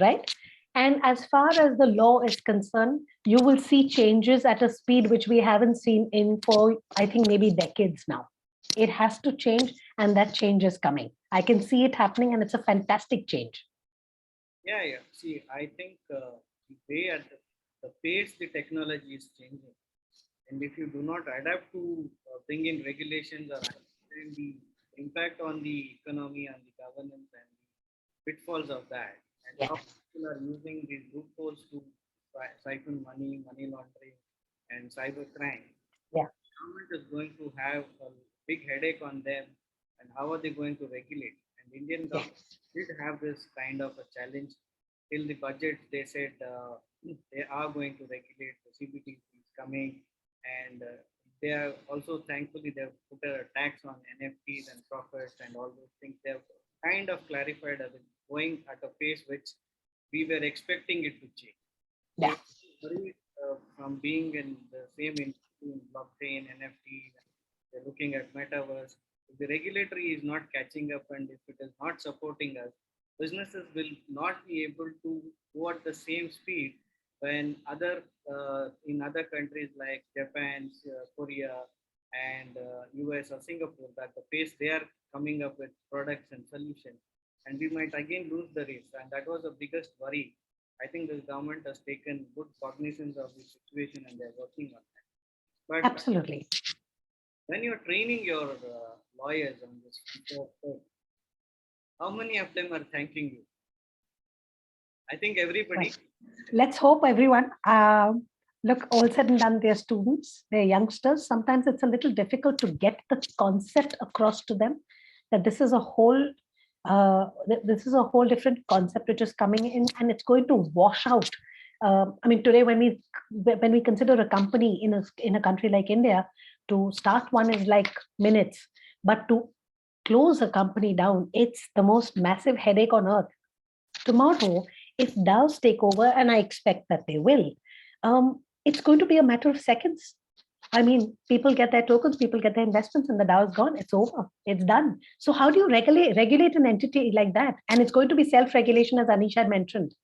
right? And as far as the law is concerned, you will see changes at a speed which we haven't seen in for, I think, maybe decades now. It has to change, and that change is coming. I can see it happening, and it's a fantastic change. Yeah. See, I think the way at the pace the technology is changing, and if you do not adapt to bring in regulations or understand the impact on the economy and the governance and the pitfalls of that, and how people are using these loopholes to siphon money, money laundering, and cyber crime. Yeah. The government is going to have a big headache on them, and how are they going to regulate? And Indian government did have this kind of a challenge till the budget. They said they are going to regulate. The CBT is coming, and they are also, thankfully, they've put a tax on NFTs and profits and all those things. They've kind of clarified as it's going at a pace which we were expecting it to change. Yeah. From being in the same industry in blockchain, NFT, they're looking at metaverse. If the regulatory is not catching up, and if it is not supporting us, businesses will not be able to go at the same speed when in other countries like Japan, Korea, and US or Singapore, that the pace they are coming up with products and solutions, and we might again lose the race. And that was the biggest worry. I think the government has taken good cognizance of the situation, and they're working on that. But absolutely, when you're training your lawyers on this, how many of them are thanking you? I think everybody. Let's hope everyone. Look, all said and done, they're students, they're youngsters. Sometimes it's a little difficult to get the concept across to them that this is a whole different concept which is coming in, and it's going to wash out. Today when we consider a company in a country like India, to start one is like minutes, but to close a company down, it's the most massive headache on earth. Tomorrow, if DAOs take over, and I expect that they will, it's going to be a matter of seconds. People get their tokens, people get their investments, and the DAO is gone. It's over. It's done. So how do you regulate an entity like that? And it's going to be self-regulation, as Aneesha had mentioned.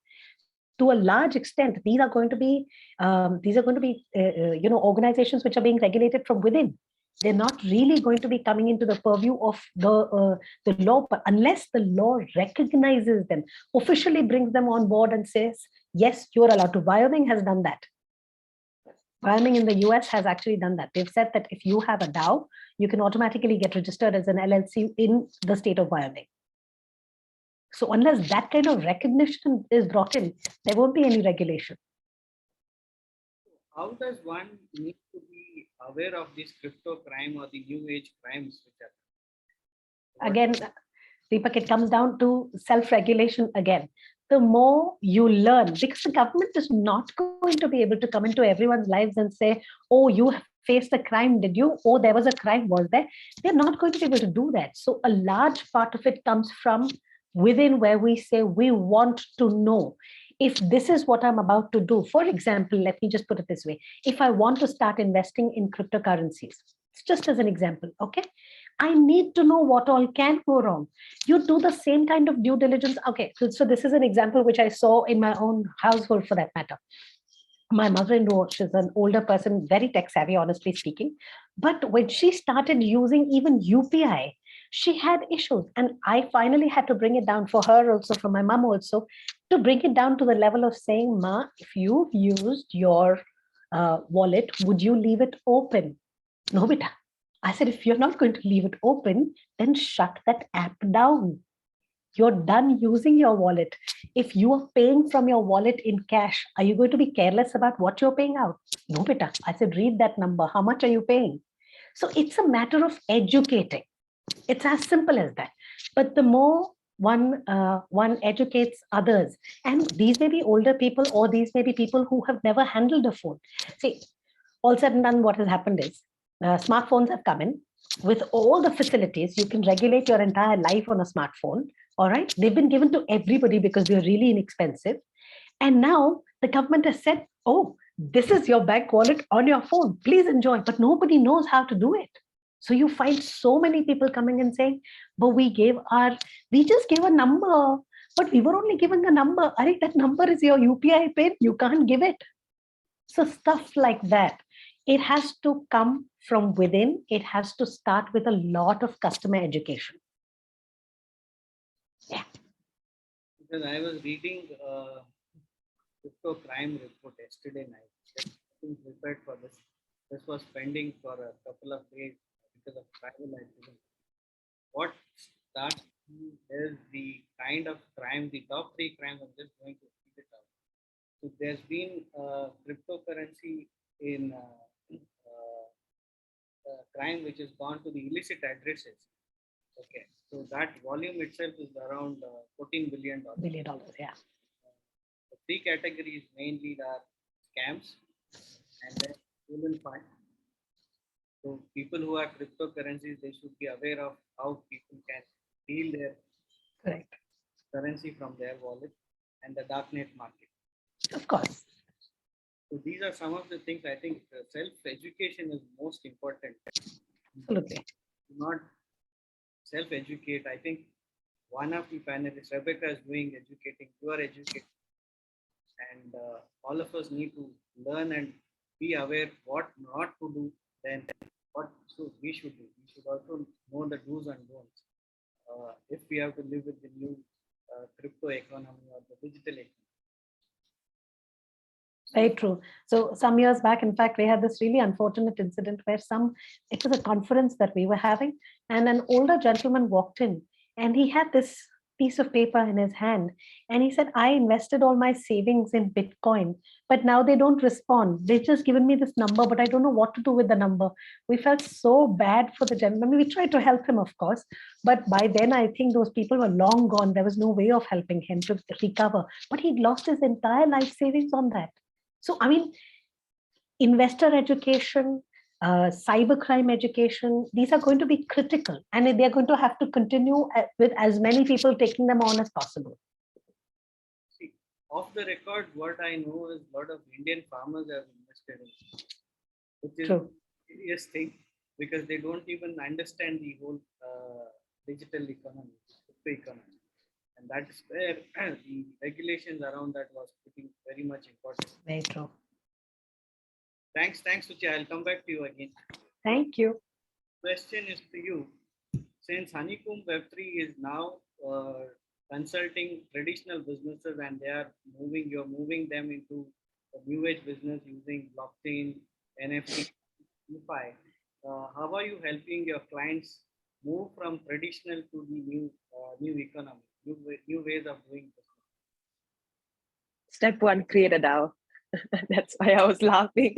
To a large extent, these are going to be organizations which are being regulated from within. They're not really going to be coming into the purview of the law, but unless the law recognizes them, officially brings them on board and says, yes, you're allowed to. Wyoming has done that. Wyoming in the US has actually done that. They've said that if you have a DAO, you can automatically get registered as an LLC in the state of Wyoming. So unless that kind of recognition is brought in, there won't be any regulation. How does one need to be aware of this crypto crime or the new age crimes which are? Again, Deepak, it comes down to self-regulation again. The more you learn, because the government is not going to be able to come into everyone's lives and say, oh, you faced a crime, did you? Oh, there was a crime, was there? They're not going to be able to do that. So a large part of it comes from within, where we say we want to know if this is what I'm about to do. For example, let me just put it this way. If I want to start investing in cryptocurrencies, just as an example, okay? I need to know what all can go wrong. You do the same kind of due diligence. Okay, so this is an example which I saw in my own household, for that matter. My mother-in-law, she's an older person, very tech savvy, honestly speaking. But when she started using even UPI, she had issues. And I finally had to bring it down for her also, for my mom also, to bring it down to the level of saying, Ma, if you've used your wallet, would you leave it open? No, beta. I said, if you're not going to leave it open, then shut that app down. You're done using your wallet. If you are paying from your wallet in cash, are you going to be careless about what you're paying out? No, beta. I said, read that number. How much are you paying? So it's a matter of educating. It's as simple as that. But the more one educates others, and these may be older people, or these may be people who have never handled a phone. See, all said and done, what has happened is smartphones have come in with all the facilities. You can regulate your entire life on a smartphone. All right. They've been given to everybody because they're really inexpensive. And now the government has said, oh, this is your bank wallet on your phone. Please enjoy. But nobody knows how to do it. So you find so many people coming and saying, but we just gave a number, but we were only giving a number. That number is your UPI pin. You can't give it. So stuff like that. It has to come from within. It has to start with a lot of customer education. Yeah. Because I was reading crypto crime report yesterday night. Just getting prepared for this. This was pending for a couple of days because of travel. I didn't. What starts is the kind of crime, the top 3 crimes. I'm just going to read it out. So there's been cryptocurrency in crime which has gone to the illicit addresses. Okay, so that volume itself is around $14 billion. Yeah. The 3 categories mainly are scams and then stolen funds. So people who have cryptocurrencies, they should be aware of how people can steal their currency from their wallet, and the darknet market. Of course. So these are some of the things. I think self-education is most important. Absolutely. Do not self-educate. I think one of the panelists, Rebecca, is doing educating. You are educating. And all of us need to learn and be aware what not to do, then what we should do. We should also know the do's and don'ts. If we have to live with the new crypto economy or the digital economy. Very true. So some years back, in fact, we had this really unfortunate incident where it was a conference that we were having, and an older gentleman walked in, and he had this piece of paper in his hand, and he said, I invested all my savings in Bitcoin, but now they don't respond. They've just given me this number, but I don't know what to do with the number. We felt so bad for the gentleman. We tried to help him, of course, but by then I think those people were long gone. There was no way of helping him to recover, but he'd lost his entire life savings on that. So, I mean, investor education, cybercrime education, these are going to be critical, and they're going to have to continue with as many people taking them on as possible. See, off the record, what I know is a lot of Indian farmers have invested in, which is a serious thing, because they don't even understand the whole digital economy, crypto economy. And that's where the regulations around that was pretty very much important. Very true. Thanks, Shuchi. I'll come back to you again. Thank you. question is to you. Since Honeycomb Web3 is now consulting traditional businesses and you're moving them into the new age business using blockchain, NFT, DeFi. How are you helping your clients move from traditional to the new economy, new ways of doing business? Step one, create a DAO. That's why I was laughing.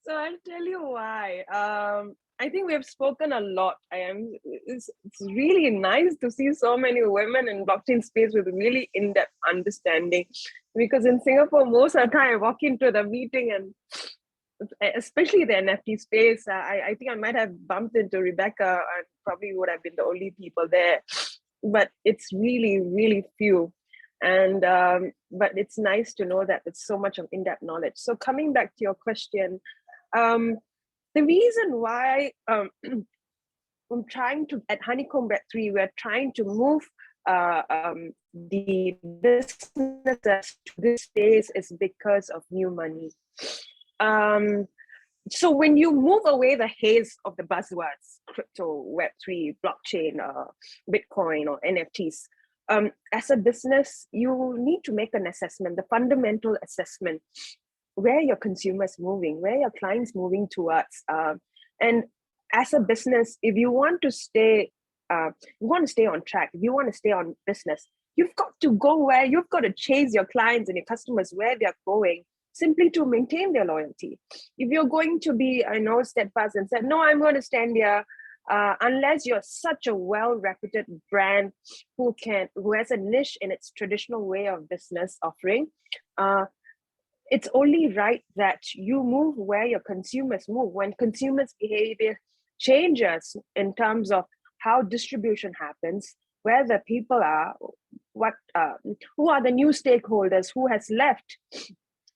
So I'll tell you why. I think we have spoken a lot. It's really nice to see so many women in blockchain space with really in-depth understanding. Because in Singapore, most of the time I walk into the meeting and especially the NFT space, I think I might have bumped into Rebecca and probably would have been the only people there. But it's really, really few. And but it's nice to know that it's so much of in-depth knowledge. So coming back to your question, the reason why I'm trying to, at Honeycomb Web3, we're trying to move the businesses to this space is because of new money. So when you move away the haze of the buzzwords, crypto, Web3, blockchain, Bitcoin, or NFTs, as a business, you need to make an assessment, the fundamental assessment, where your consumers moving, where your clients moving towards. And as a business, if you want to stay, on track, if you want to stay on business, you've got to go where you've got to chase your clients and your customers where they're going, simply to maintain their loyalty. If you're going to be, steadfast and said, no, I'm going to stand here, unless you're such a well-reputed brand who has a niche in its traditional way of business offering, it's only right that you move where your consumers move. When consumers' behavior changes in terms of how distribution happens, where the people are, who are the new stakeholders, who has left,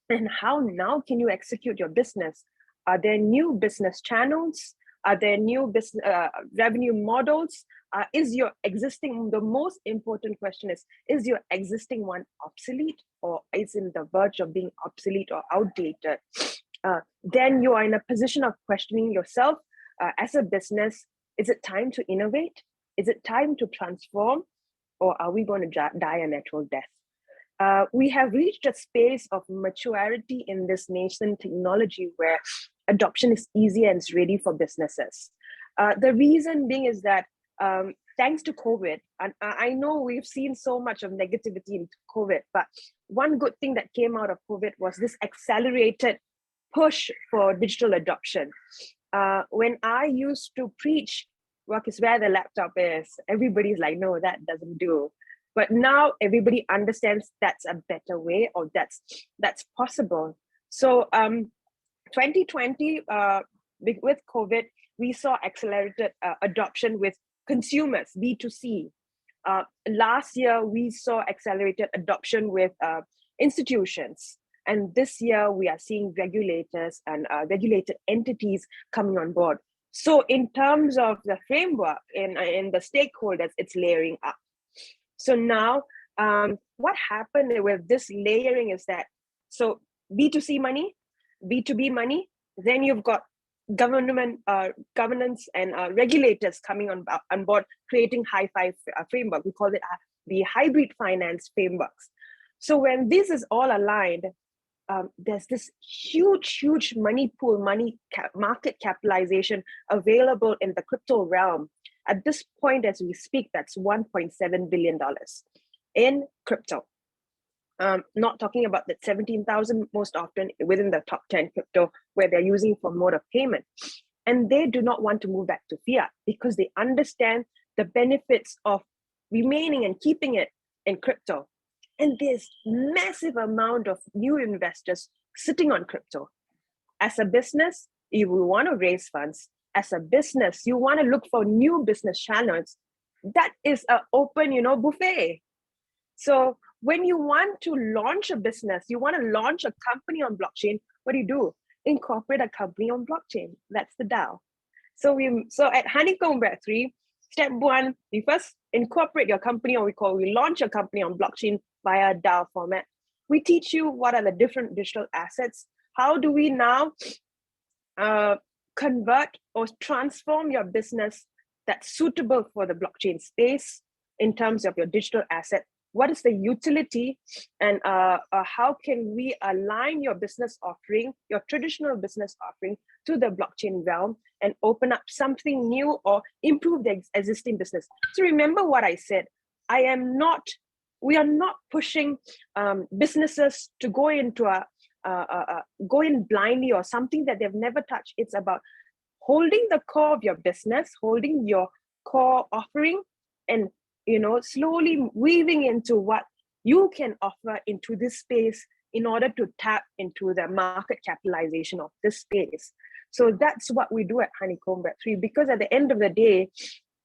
and how now can you execute your business? Are there new business channels? Are there new business revenue models? Is your existing, the most important question is your existing one obsolete, or is in the verge of being obsolete or outdated? Then you are in a position of questioning yourself as a business. Is it time to innovate? Is it time to transform? Or are we going to die a natural death? We have reached a space of maturity in this nascent technology where adoption is easy and it's ready for businesses. The reason being is that thanks to COVID, and I know we've seen so much of negativity in COVID, but one good thing that came out of COVID was this accelerated push for digital adoption. When I used to preach, work is where the laptop is, everybody's like, no, that doesn't do. But now everybody understands that's a better way, or that's possible. So 2020, with COVID, we saw accelerated adoption with consumers, B2C. Last year, we saw accelerated adoption with institutions. And this year, we are seeing regulators and regulated entities coming on board. So in terms of the framework in the stakeholders, it's layering up. So now, what happened with this layering is that, so B2C money, B2B money, then you've got government governance and regulators coming on board, creating high-five framework. We call it the hybrid finance frameworks. So when this is all aligned, there's this huge money pool, market capitalization available in the crypto realm. At this point, as we speak, that's $1.7 billion in crypto. Not talking about that 17,000 most often within the top 10 crypto where they're using for mode of payment. And they do not want to move back to fiat because they understand the benefits of remaining and keeping it in crypto. And there's massive amount of new investors sitting on crypto. As a business, if you want to raise funds, as a business, you want to look for new business channels. That is an open, buffet. So when you want to launch a business, you want to launch a company on blockchain, what do? Incorporate a company on blockchain. That's the DAO. So at Honeycomb Web3, step one, we first incorporate your company, or we launch a company on blockchain via DAO format. We teach you what are the different digital assets. How do we now convert or transform your business that's suitable for the blockchain space in terms of your digital asset? What is the utility, and how can we align your business offering, your traditional business offering, to the blockchain realm and open up something new or improve the existing business? So remember what I said. We are not pushing businesses to go into go in blindly or something that they've never touched. It's about holding the core of your business, holding your core offering, and slowly weaving into what you can offer into this space in order to tap into the market capitalization of this space. So that's what we do at Honeycomb Web3, because at the end of the day,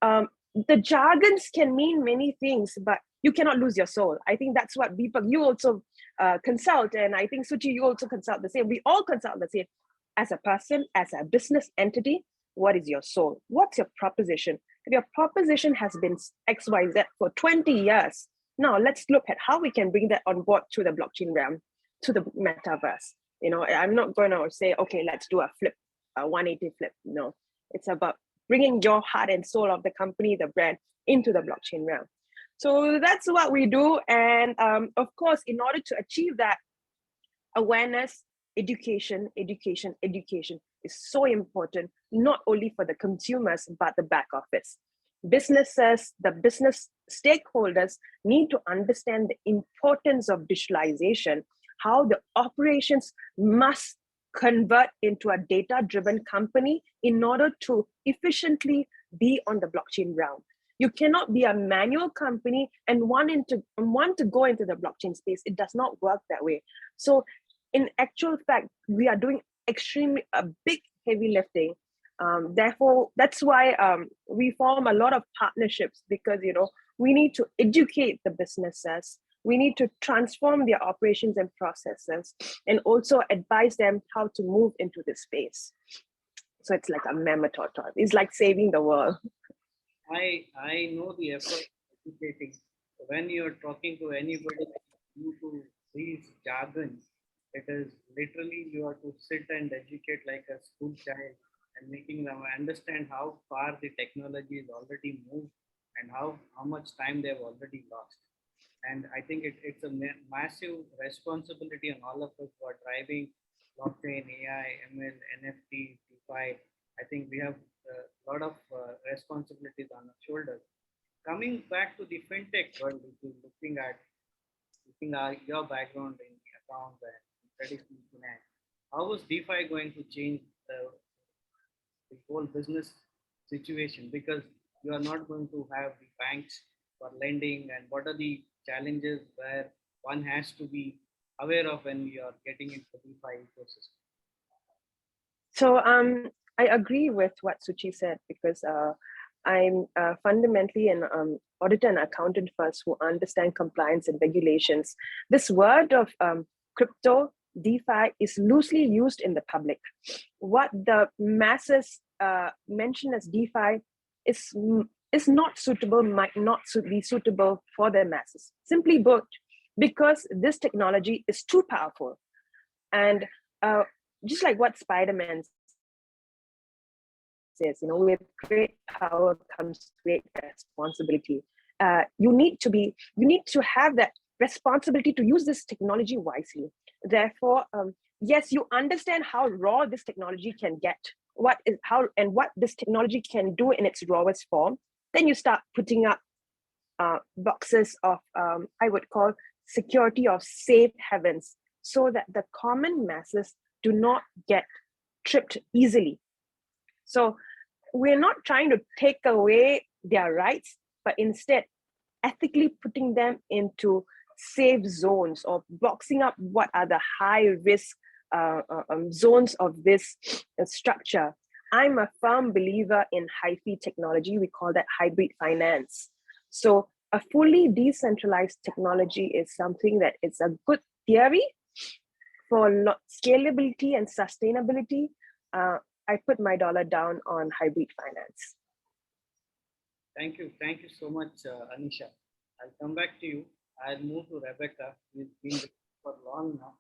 the jargons can mean many things, but you cannot lose your soul. I think that's what Deepak, you also consult, and I think Shuchi, you also consult the same. We all consult the same. As a person, as a business entity, what is your soul? What's your proposition? If your proposition has been XYZ for 20 years, now let's look at how we can bring that on board to the blockchain realm, to the metaverse. I'm not going to say, okay, let's do a 180 flip. No, it's about bringing your heart and soul of the company, the brand, into the blockchain realm. So that's what we do. And of course, in order to achieve that, awareness, education is so important, not only for the consumers, but the back office. Businesses, the business stakeholders need to understand the importance of digitalization, how the operations must convert into a data-driven company in order to efficiently be on the blockchain realm. You cannot be a manual company and want to go into the blockchain space. It does not work that way. So in actual fact, we are doing extremely big heavy lifting. Therefore, that's why we form a lot of partnerships, because we need to educate the businesses. We need to transform their operations and processes, and also advise them how to move into this space. So it's like a mammoth. It's like saving the world. I know the effort of educating. When you're talking to anybody due to these jargons, it is literally you have to sit and educate like a school child and making them understand how far the technology is already moved and how much time they've already lost. And I think it's a massive responsibility on all of us who are driving blockchain, AI, ML, NFT, DeFi. I think we have a lot of responsibilities on our shoulders. Coming back to the fintech world, which is looking at your background in the accounts and traditional finance, how is DeFi going to change the whole business situation? Because you are not going to have the banks for lending, and what are the challenges where one has to be aware of when you are getting into the DeFi ecosystem? So I agree with what Shuchi said, because I'm fundamentally an auditor and accountant first who understand compliance and regulations. This word of crypto, DeFi, is loosely used in the public. What the masses mention as DeFi is not suitable, might not be suitable for the masses. Simply put, because this technology is too powerful. And just like what Spider-Man says, with great power comes great responsibility. You need to have that responsibility to use this technology wisely. Therefore, yes, you understand how raw this technology can get, what this technology can do in its rawest form. Then you start putting up boxes of, I would call, security of safe havens, so that the common masses do not get tripped easily. So we're not trying to take away their rights, but instead ethically putting them into safe zones, or boxing up what are the high risk zones of this structure. I'm a firm believer in HiFi technology. We call that hybrid finance. So a fully decentralized technology is something that is a good theory for scalability and sustainability. I put my dollar down on hybrid finance. Thank you so much, Aneesha. I'll come back to you. I'll move to Rebecca. We've been with you for long now.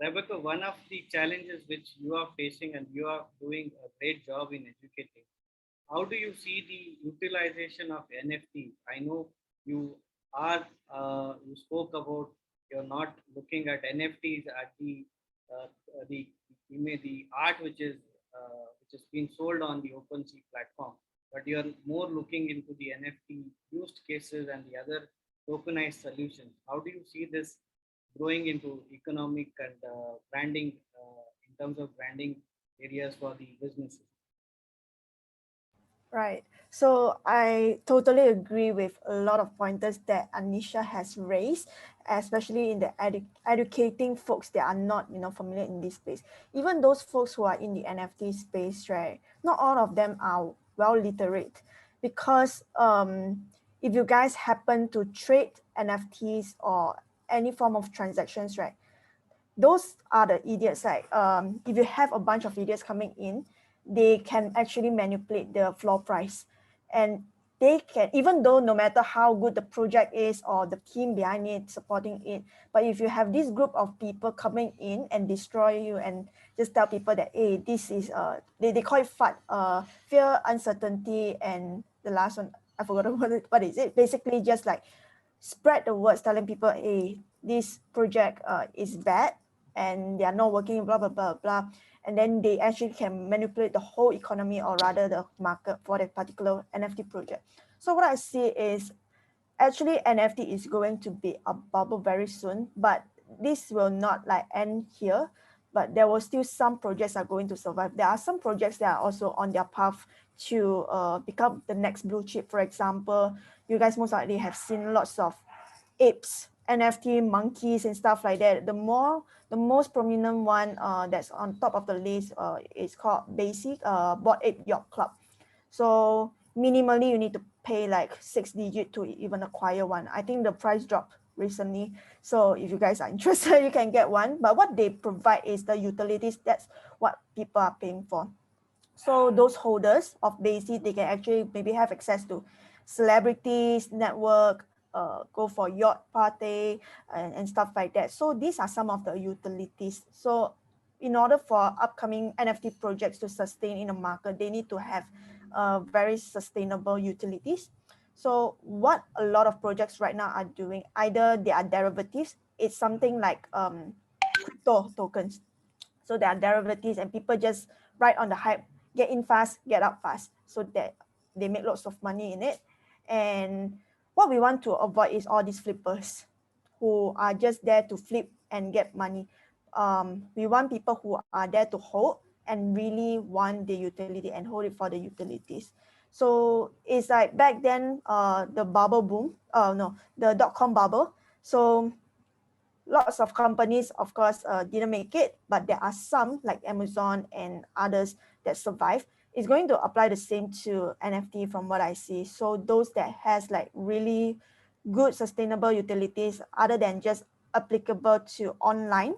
Rebecca, one of the challenges which you are facing and you are doing a great job in educating, how do you see the utilization of NFT? I know you are, you spoke about you're not looking at NFTs at uh, the the art which is being sold on the OpenSea platform, but you're more looking into the NFT use cases and the other tokenized solutions. How do you see this growing into economic and branding in terms of branding areas for the businesses? Right. So I totally agree with a lot of pointers that Aneesha has raised, especially in the educating folks that are not, familiar in this space. Even those folks who are in the NFT space, right? Not all of them are well literate, because if you guys happen to trade NFTs or any form of transactions, right? Those are the idiots. Like if you have a bunch of idiots coming in, they can actually manipulate the floor price, and they can, even though no matter how good the project is or the team behind it supporting it, but if you have this group of people coming in and destroy you and just tell people that, hey, this is they call it FUD, fear, uncertainty, and the last one I forgot what is it, basically just like spread the words telling people, hey, this project is bad and they are not working, blah, blah, blah, blah. And then they actually can manipulate the whole economy, or rather the market, for that particular NFT project. So what I see is actually NFT is going to be a bubble very soon, but this will not like end here, but there will still some projects are going to survive. There are some projects that are also on their path to become the next blue chip. For example, you guys most likely have seen lots of apes, NFT monkeys and stuff like that. The most prominent one that's on top of the list is called Basic Bored Ape Yacht Club. So minimally you need to pay like 6 digit to even acquire one. I think the price dropped recently. So if you guys are interested, you can get one. But what they provide is the utilities. That's what people are paying for. So those holders of Basic, they can actually maybe have access to celebrities, network, go for yacht party and stuff like that. So these are some of the utilities. So in order for upcoming NFT projects to sustain in the market, they need to have very sustainable utilities. So what a lot of projects right now are doing, either they are derivatives, it's something like crypto tokens. So there are derivatives and people just ride on the hype, get in fast, get out fast, so that they make lots of money in it. And what we want to avoid is all these flippers who are just there to flip and get money. We want people who are there to hold and really want the utility and hold it for the utilities. So it's like back then, the bubble boom, no, the dot-com bubble. So lots of companies, of course, didn't make it, but there are some like Amazon and others that survive. It's going to apply the same to NFT from what I see. So those that has like really good sustainable utilities other than just applicable to online,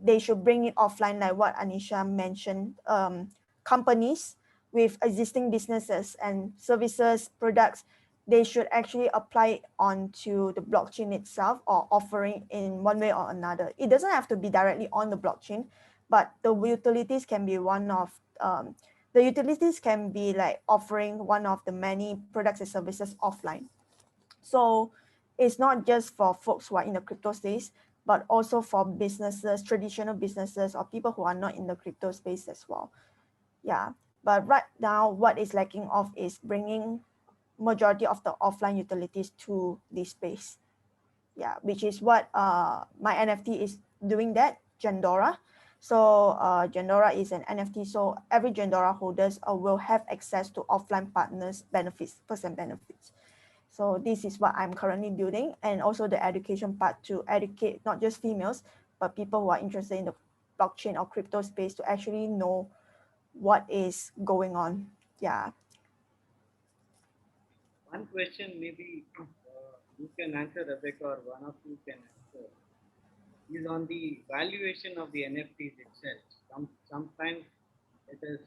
they should bring it offline, like what Aneesha mentioned. Companies with existing businesses and services, products, they should actually apply it onto the blockchain itself or offering in one way or another. It doesn't have to be directly on the blockchain, but the utilities can be one of the utilities can be like offering one of the many products and services offline. So it's not just for folks who are in the crypto space, but also for businesses, traditional businesses, or people who are not in the crypto space as well. Yeah. But right now, what is lacking of is bringing majority of the offline utilities to this space. Yeah, which is what my NFT is doing that, Jandora. So Jandora is an NFT. So every Jandora holders will have access to offline partners benefits, percent benefits. So this is what I'm currently building, and also the education part to educate not just females, but people who are interested in the blockchain or crypto space to actually know what is going on. Yeah. One question maybe you can answer, Rebecca, or one of you can answer, is on the valuation of the NFTs itself. Sometimes it is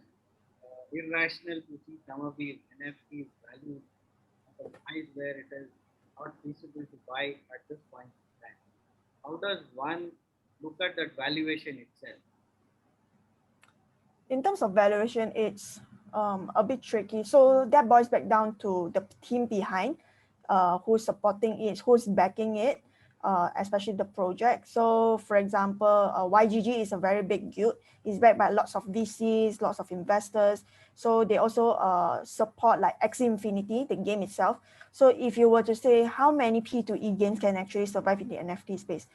irrational to see some of these NFTs valued at a price where it is not feasible to buy at this point in time. How does one look at that valuation itself? In terms of valuation, it's a bit tricky. So that boils back down to the team behind, who's supporting it, who's backing it, especially the project. So for example, YGG is a very big guild. It's backed by lots of VCs, lots of investors. So they also support like Axie Infinity, the game itself. So if you were to say how many P2E games can actually survive in the NFT space,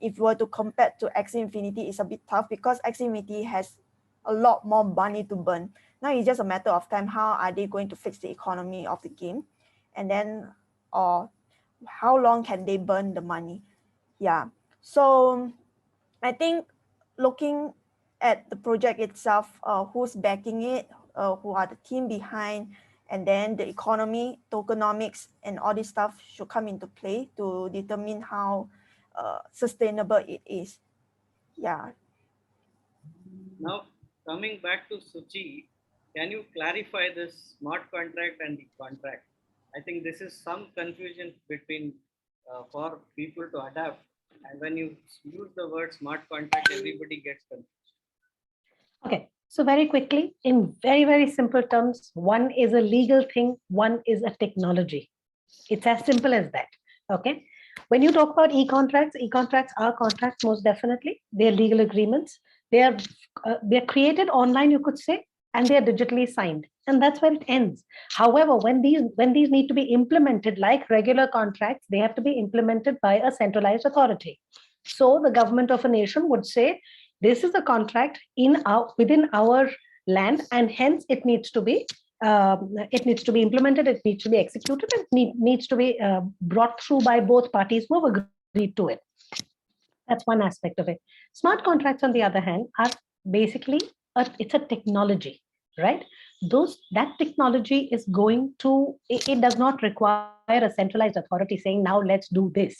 if you were to compare to Axie Infinity, it's a bit tough because Axie Infinity has a lot more money to burn. Now it's just a matter of time. How are they going to fix the economy of the game? And then, or how long can they burn the money? Yeah. So I think looking at the project itself, who's backing it, who are the team behind, and then the economy, tokenomics, and all this stuff should come into play to determine how sustainable it is. Yeah. Now, coming back to Shuchi, can you clarify this smart contract and the contract? I think this is some confusion between for people to adapt. And when you use the word smart contract, everybody gets confused. Okay, so very quickly, in very, very simple terms, one is a legal thing, one is a technology. It's as simple as that. Okay. When you talk about e-contracts are contracts most definitely. They're legal agreements. They're created online, you could say, and they're digitally signed, and that's where it ends. However, when these need to be implemented like regular contracts, they have to be implemented by a centralized authority. So the government of a nation would say, this is a contract within our land, and hence it needs to be implemented, it needs to be executed, and needs to be brought through by both parties who have agreed to it. That's one aspect of it. Smart contracts, on the other hand, are basically it's a technology, right? That technology is going to, it does not require a centralized authority saying, now let's do this.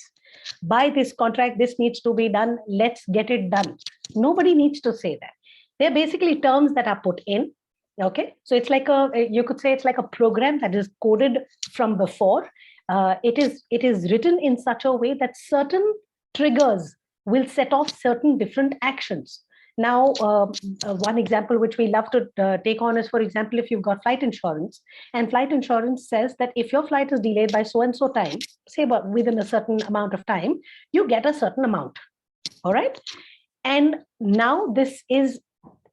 By this contract, this needs to be done, let's get it done. Nobody needs to say that. They're basically terms that are put in. Okay, so it's like you could say it's like a program that is coded from before. It is written in such a way that certain triggers will set off certain different actions. Now, one example which we love to take on is, for example, if you've got flight insurance, and flight insurance says that if your flight is delayed by so and so time, say about within a certain amount of time, you get a certain amount. All right. And now this is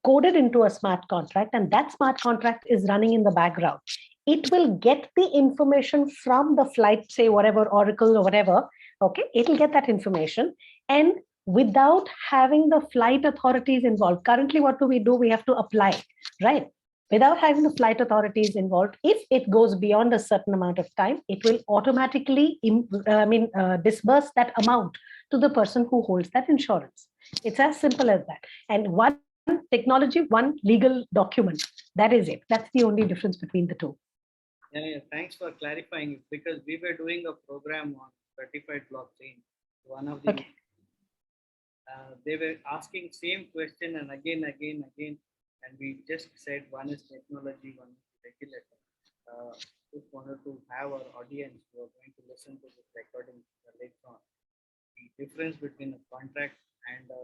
coded into a smart contract, and that smart contract is running in the background. It will get the information from the flight, say whatever, Oracle or whatever. Okay, it'll get that information, and without having the flight authorities involved. Currently, what do? We have to apply, right? Without having the flight authorities involved, if it goes beyond a certain amount of time, it will automatically disburse that amount to the person who holds that insurance. It's as simple as that. And one technology, one legal document. That is it. That's the only difference between the two. Yeah, thanks for clarifying it, because we were doing a program on certified blockchain. One of the they were asking same question and again, and we just said one is technology, one is regulator. Just wanted to have our audience who are going to listen to this recording later on, the difference between a contract and a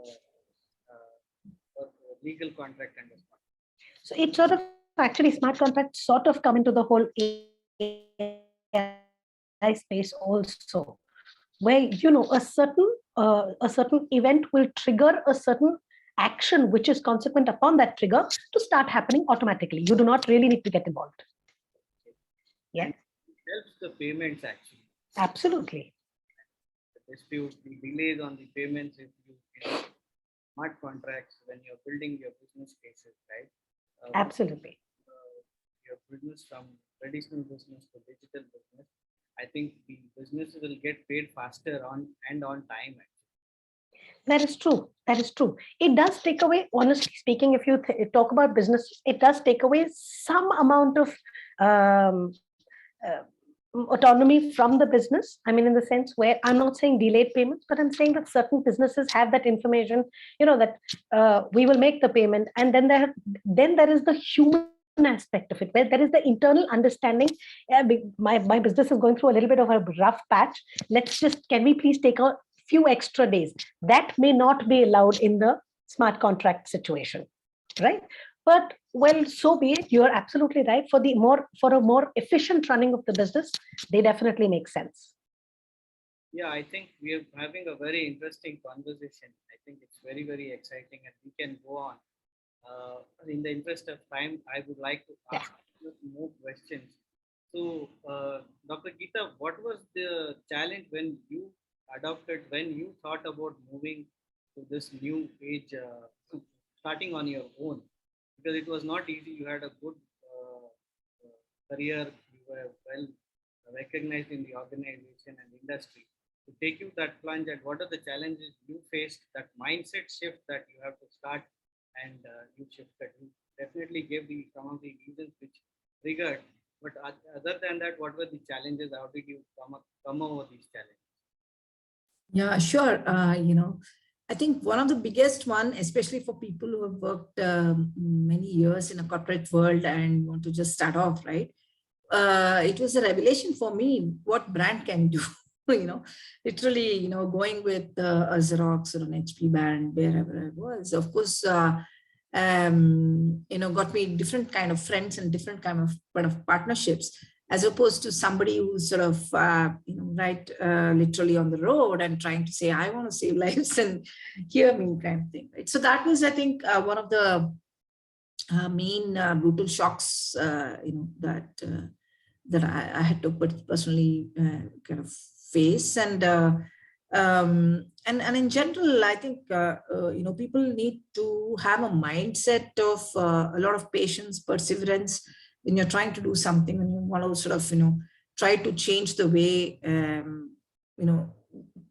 legal contract and a smart contract. So it sort of actually smart contracts sort of come into the whole AI space also, where a certain event will trigger a certain action which is consequent upon that trigger to start happening automatically. You do not really need to get involved. Yeah, and it helps the payments actually. Absolutely. The dispute, the delays on the payments, if you smart contracts when you're building your business cases, right? Absolutely. Your business from traditional business to digital business, I think the businesses will get paid faster on time. Actually. That is true. That is true. It does take away, honestly speaking, if you talk about business, it does take away some amount of autonomy from the business. I mean, in the sense where I'm not saying delayed payments, but I'm saying that certain businesses have that information, that we will make the payment. And then there is the human aspect of it, where there is the internal understanding. My business is going through a little bit of a rough patch. Can we please take a few extra days. That may not be allowed in the smart contract situation, right? But well, so be it. You're absolutely right. For a more efficient running of the business, they definitely make sense. Yeah, I think we are having a very interesting conversation. I think it's very, very exciting, and we can go on. In the interest of time, I would like to ask you more questions. So, Dr. Geetha, what was the challenge when you when you thought about moving to this new age, starting on your own? Because it was not easy. You had a good career, you were well recognized in the organization and industry. To take you that plunge, and what are the challenges you faced, that mindset shift that you have to start, and you shifted. You definitely gave some of the reasons which triggered, but other than that, what were the challenges? How did you come over these challenges? Yeah, sure. I think one of the biggest one, especially for people who have worked many years in a corporate world and want to just start off, right? It was a revelation for me what brand can do. Literally, going with a Xerox or an HP band, wherever I was, of course, got me different kind of friends and different kind of partnerships, as opposed to somebody who's sort of, literally on the road and trying to say, I want to save lives and hear me kind of thing. Right? So that was, I think, one of the main brutal shocks, that I had to personally kind of face. And in general, I think, people need to have a mindset of a lot of patience, perseverance when you're trying to do something, when you want to sort of, try to change the way,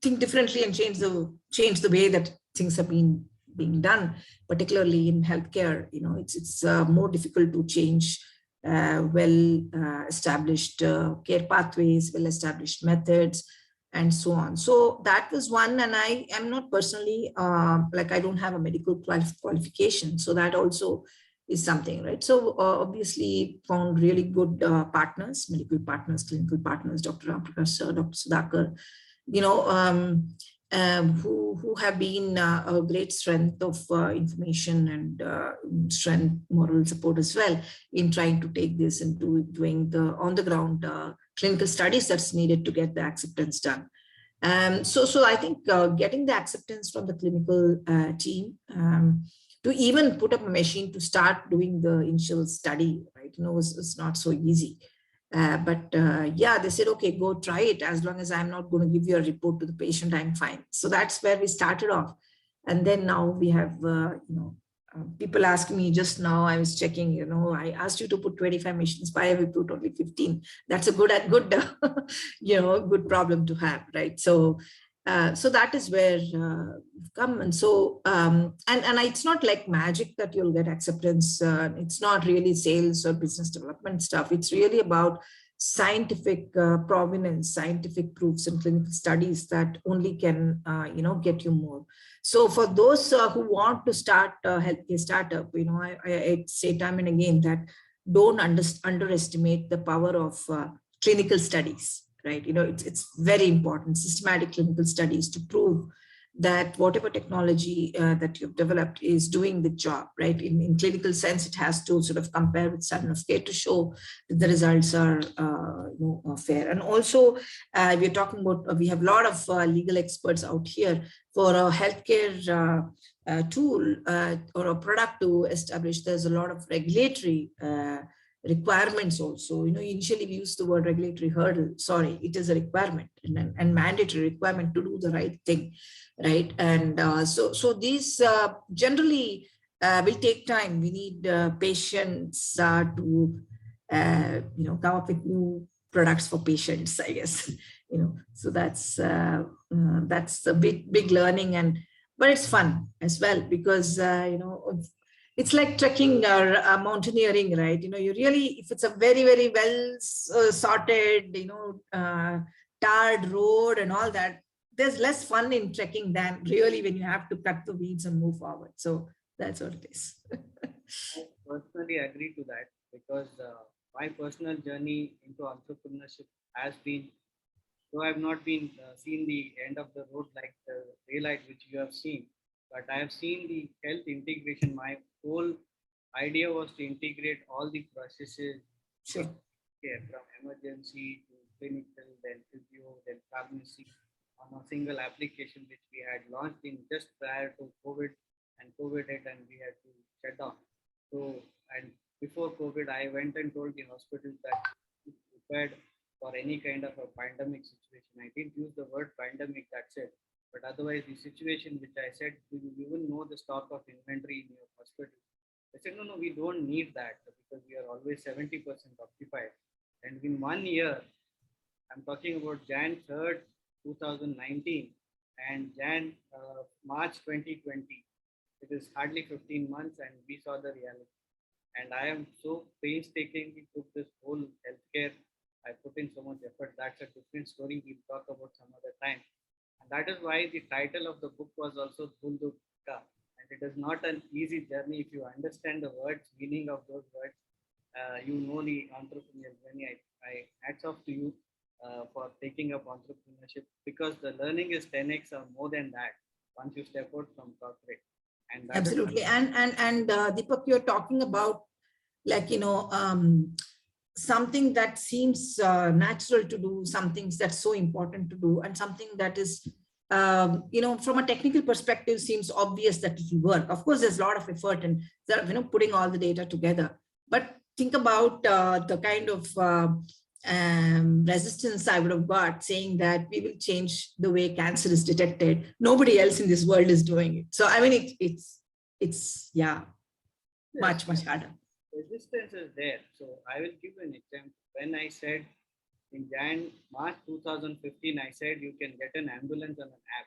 think differently and change the way that things have been being done, particularly in healthcare. It's more difficult to change well-established care pathways, well-established methods, and so on. So that was one, and I am not personally, I don't have a medical qualification. So that also is something, right? So obviously found really good partners, medical partners, clinical partners, Dr. Ramprakash sir, Dr. Sudhakar, who have been a great strength of information and strength, moral support as well in trying to take this into doing the on-the-ground clinical studies that's needed to get the acceptance done. So I think getting the acceptance from the clinical team to even put up a machine to start doing the initial study, right? Was not so easy. But they said, okay, go try it. As long as I'm not going to give you a report to the patient, I'm fine. So that's where we started off. And then now we have, people ask me just now, I was checking, I asked you to put 25 machines, why have we put only 15? That's a good good problem to have, right? So that is where we've come. And so, and it's not like magic that you'll get acceptance. It's not really sales or business development stuff. It's really about scientific provenance, scientific proofs and clinical studies that only can, get you more. So for those who want to start a healthcare startup, I say time and again that don't underestimate the power of clinical studies. Right, it's very important, systematic clinical studies to prove that whatever technology that you've developed is doing the job, right? In clinical sense, it has to sort of compare with standard of care to show that the results are fair. And also, we're talking about, we have a lot of legal experts out here for a healthcare tool or a product to establish. There's a lot of regulatory requirements also. Initially we used the word regulatory hurdle. Sorry, it is a requirement and mandatory requirement to do the right thing, right? And so these generally will take time. We need patients to come up with new products for patients, I guess. So that's a big learning, but it's fun as well because it's like trekking or mountaineering, right? You really, if it's a very, very well sorted, tarred road and all that, there's less fun in trekking than really when you have to cut the weeds and move forward. So that's what it is. I personally agree to that because my personal journey into entrepreneurship has been though I have not been seen the end of the road like the daylight which you have seen, but I have seen the health integration. My whole idea was to integrate all the processes Sure. care from emergency to clinical, then physio, then pharmacy on a single application which we had launched in just prior to COVID, and COVID hit and we had to shut down. So, and before COVID, I went and told the hospital that it's prepared for any kind of a pandemic situation. I didn't use the word pandemic, that's it. But otherwise, the situation which I said, do you even know the stock of inventory in your hospital? They said, no, no, we don't need that because we are always 70% occupied. And in 1 year, I'm talking about Jan 3rd, 2019 and March 2020. It is hardly 15 months and we saw the reality. And I am so painstakingly took this whole healthcare. I put in so much effort. That's a different story we'll talk about some other time. And that is why the title of the book was also Dhulduka. And it is not an easy journey. If you understand the words, meaning of those words, you know the entrepreneurial journey. I hats off to you for taking up entrepreneurship because the learning is 10x or more than that once you step out from corporate. And absolutely. And Deepak, you're talking about like, something that seems natural to do, some things that's so important to do, and something that is, from a technical perspective seems obvious that it will work. Of course, there's a lot of effort and, putting all the data together. But think about the kind of resistance I would have got saying that we will change the way cancer is detected. Nobody else in this world is doing it. So, I mean, it's much harder. Resistance is there. So I will give you an example. When I said in March 2015, I said you can get an ambulance on an app.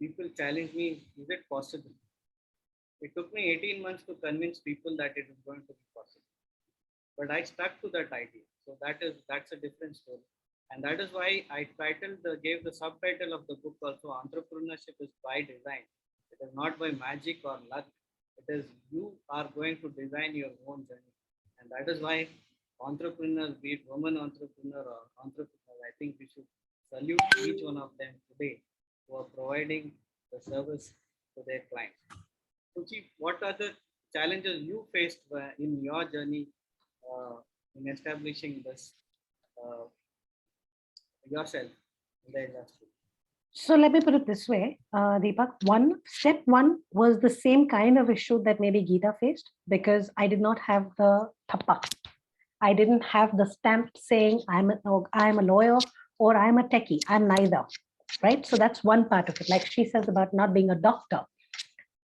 People challenged me, is it possible? It took me 18 months to convince people that it is going to be possible. But I stuck to that idea. So that's a different story. And that is why I gave the subtitle of the book also, Entrepreneurship is by Design. It is not by magic or luck. It is you are going to design your own journey. And that is why entrepreneurs, be it woman entrepreneur or entrepreneur, I think we should salute each one of them today who are providing the service to their clients. Shuchi, what are the challenges you faced in your journey in establishing this yourself in the industry? So let me put it this way, Deepak. Step one was the same kind of issue that maybe Geetha faced because I did not have the thappa. I didn't have the stamp saying I'm a lawyer or I'm a techie. I'm neither, right? So that's one part of it. Like she says about not being a doctor.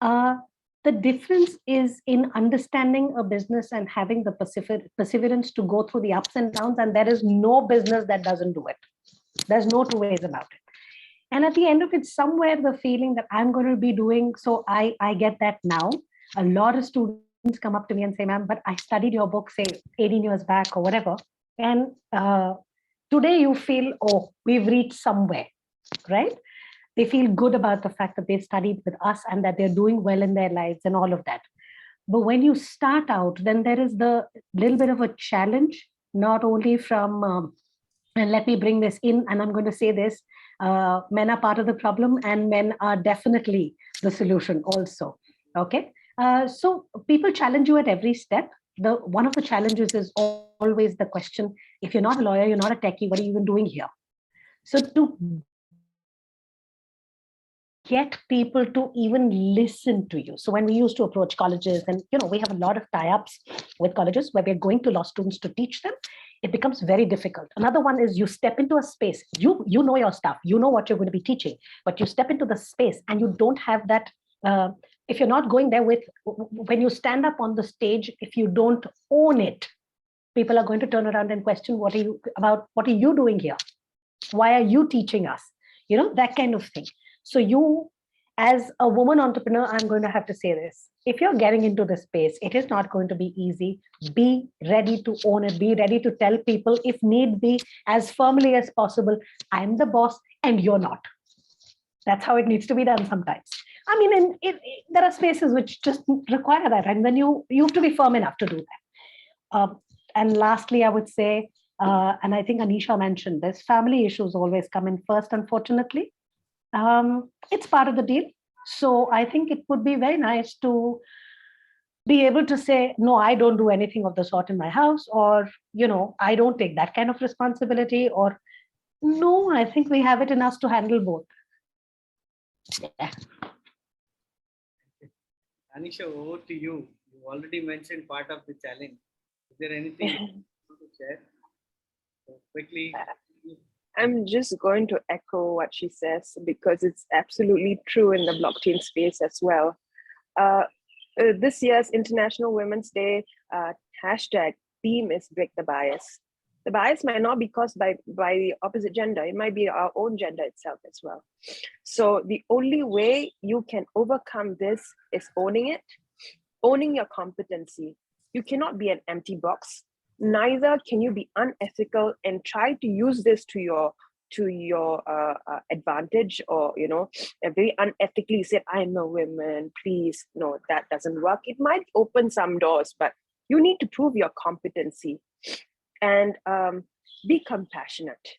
The difference is in understanding a business and having the perseverance to go through the ups and downs. And there is no business that doesn't do it. There's no two ways about it. And at the end of it, somewhere the feeling that I'm going to be doing, so I get that now. A lot of students come up to me and say, ma'am, but I studied your book, say 18 years back or whatever. And today you feel, oh, we've reached somewhere, right? They feel good about the fact that they've studied with us and that they're doing well in their lives and all of that. But when you start out, then there is the little bit of a challenge, not only from, and let me bring this in, and I'm going to say this, men are part of the problem and men are definitely the solution also. Okay. So people challenge you at every step. One of the challenges is always the question, if you're not a lawyer, you're not a techie, what are you even doing here? So to get people to even listen to you. So when we used to approach colleges and, we have a lot of tie-ups with colleges where we're going to law students to teach them, it becomes very difficult. Another one is you step into a space, you know your stuff, you know what you're going to be teaching, but you step into the space and you don't have that, if you're not going there when you stand up on the stage, if you don't own it, people are going to turn around and question, what are you doing here? Why are you teaching us? That kind of thing. So you, as a woman entrepreneur, I'm going to have to say this. If you're getting into the space, it is not going to be easy. Be ready to own it. Be ready to tell people, if need be, as firmly as possible, I'm the boss and you're not. That's how it needs to be done sometimes. I mean, there are spaces which just require that. And then you have to be firm enough to do that. And lastly, I would say, And I think Aneesha mentioned this, family issues always come in first, unfortunately. It's part of the deal. So I think it would be very nice to be able to say, no, I don't do anything of the sort in my house, or, I don't take that kind of responsibility, or no, I think we have it in us to handle both. Yeah. Aneesha, over to you. You already mentioned part of the challenge. Is there anything you want to share? So quickly. I'm just going to echo what she says because it's absolutely true in the blockchain space as well. This year's International Women's Day hashtag theme is break the bias. The bias might not be caused by the opposite gender. It might be our own gender itself as well. So the only way you can overcome this is owning it, owning your competency. You cannot be an empty box. Neither can you be unethical and try to use this to your advantage, or very unethically said, I'm a woman, please. No, that doesn't work. It might open some doors, but you need to prove your competency and be compassionate,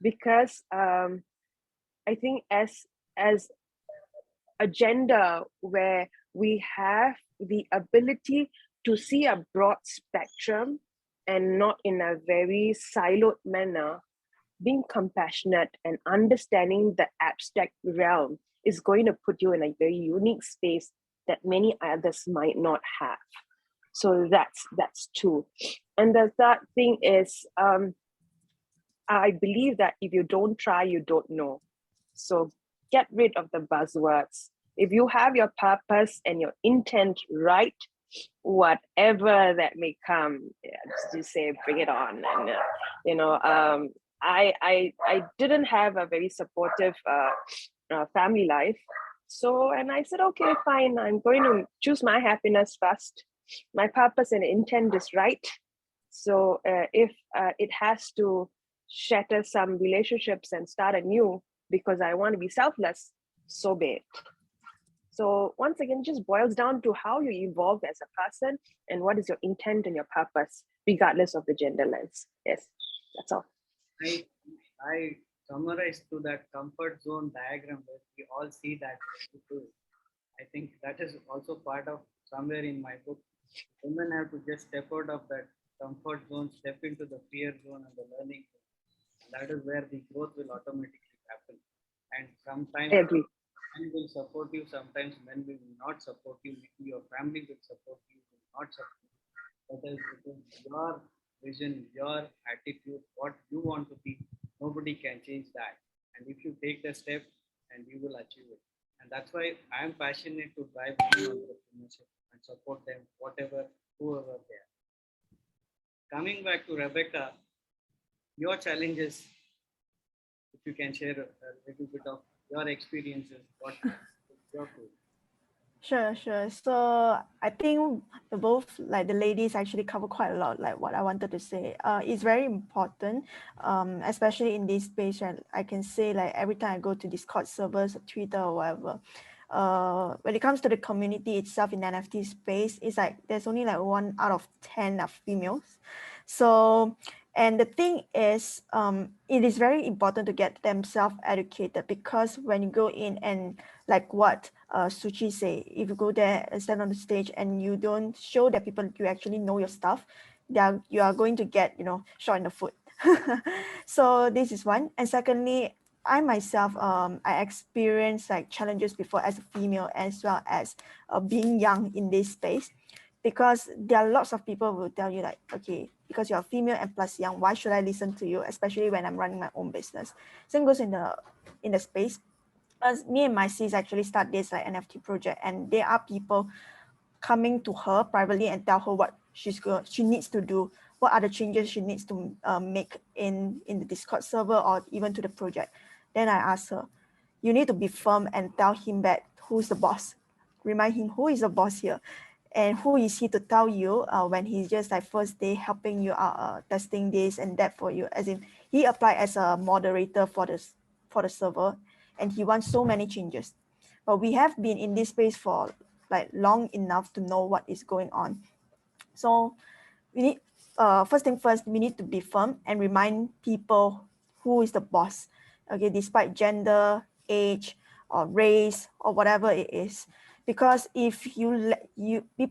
because I think as a gender where we have the ability to see a broad spectrum and not in a very siloed manner, being compassionate and understanding the abstract realm is going to put you in a very unique space that many others might not have. So that's two. And the third thing is, I believe that if you don't try, you don't know. So get rid of the buzzwords. If you have your purpose and your intent right, whatever that may come, just say, bring it on. And I didn't have a very supportive family life. So, and I said, okay, fine, I'm going to choose my happiness first. My purpose and intent is right. So if it has to shatter some relationships and start anew because I want to be selfless, so be it. So once again, just boils down to how you evolve as a person and what is your intent and your purpose, regardless of the gender lens. Yes, that's all. I summarized to that comfort zone diagram where we all see that. I think that is also part of somewhere in my book. Women have to just step out of that comfort zone, step into the fear zone and the learning zone. That is where the growth will automatically happen. And sometimes men will support you, sometimes men will not support you. Maybe your family will support you, will not support you. But it is your vision, your attitude, what you want to be. Nobody can change that. And if you take the step, and you will achieve it. And that's why I am passionate to drive women entrepreneurship and support them, whoever they are. Coming back to Rebecca, your challenges, if you can share a little bit of your experiences, what your food. Sure. So I think both like the ladies actually cover quite a lot, like what I wanted to say. It's very important, especially in this space. And I can say like every time I go to Discord servers, or Twitter or whatever, when it comes to the community itself in NFT space, it's like there's only like 1 out of 10 are females. So, and the thing is, it is very important to get themselves educated, because when you go in and like what Shuchi say, if you go there and stand on the stage and you don't show that people you actually know your stuff, you are going to get shot in the foot. So this is one. And secondly, I myself, I experienced like challenges before as a female, as well as being young in this space, because there are lots of people who will tell you like, okay, because you're a female and plus young, why should I listen to you, especially when I'm running my own business. Same goes in the space. As me and my sis actually start this like NFT project, and there are people coming to her privately and tell her what she needs to do, what are the changes she needs to make in the Discord server or even to the project. Then I ask her, you need to be firm and tell him that who's the boss. Remind him who is the boss here, and who is he to tell you when he's just like first day helping you out, testing this and that for you. As in, he applied as a moderator for the server, and he wants so many changes. But we have been in this space for like long enough to know what is going on. So we need, first thing first, we need to be firm and remind people who is the boss. Okay, despite gender, age, or race, or whatever it is. Because if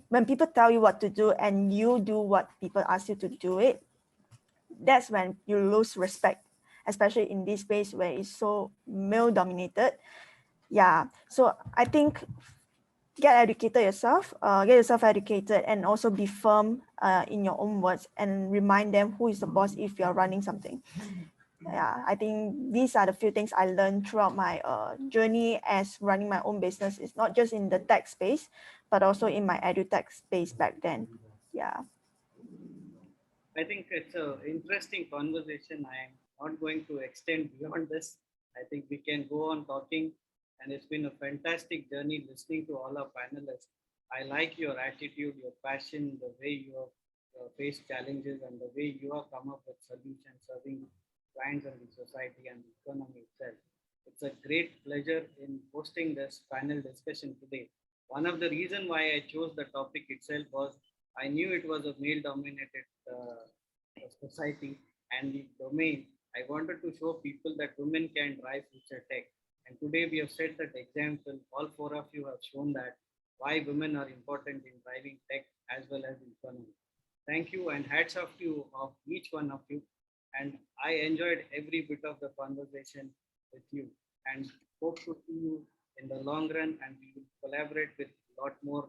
when people tell you what to do and you do what people ask you to do it, that's when you lose respect, especially in this space where it's so male dominated. Yeah, so I think get yourself educated, and also be firm in your own words and remind them who is the boss if you're running something. Yeah, I think these are the few things I learned throughout my journey as running my own business. It's not just in the tech space, but also in my edutech space back then. Yeah. I think it's an interesting conversation. I am not going to extend beyond this. I think we can go on talking, and it's been a fantastic journey listening to all our panelists. I like your attitude, your passion, the way you have faced challenges, and the way you have come up with solutions serving clients and the society and the economy itself. It's a great pleasure in hosting this panel discussion today. One of the reasons why I chose the topic itself was I knew it was a male-dominated society and the domain. I wanted to show people that women can drive future tech. And today we have set that example. All four of you have shown that why women are important in driving tech as well as the economy. Thank you, and hats off to you, of each one of you. And I enjoyed every bit of the conversation with you, and hope to see you in the long run, and we will collaborate with a lot more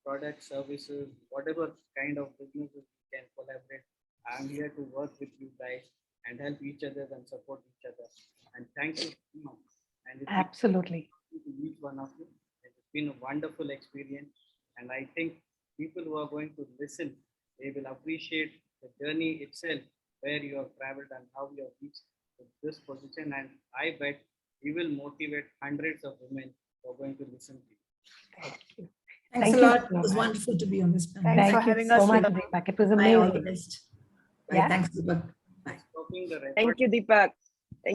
products, services, whatever kind of businesses we can collaborate. I'm here to work with you guys and help each other and support each other. And thank you so much. And Absolutely. to each one of you. It's been a wonderful experience. And I think people who are going to listen, they will appreciate the journey itself, where you have traveled and how you have reached this position. And I bet you will motivate hundreds of women who are going to listen to you. Thank you. Thanks a lot. It was wonderful to be on this panel. Thanks for Thank you having so us, much, Deepak. Deepak. It was Bye, all the amazing. best. Bye. Yeah. Thanks, Deepak. Bye. Stopping the record. Thank you, Deepak.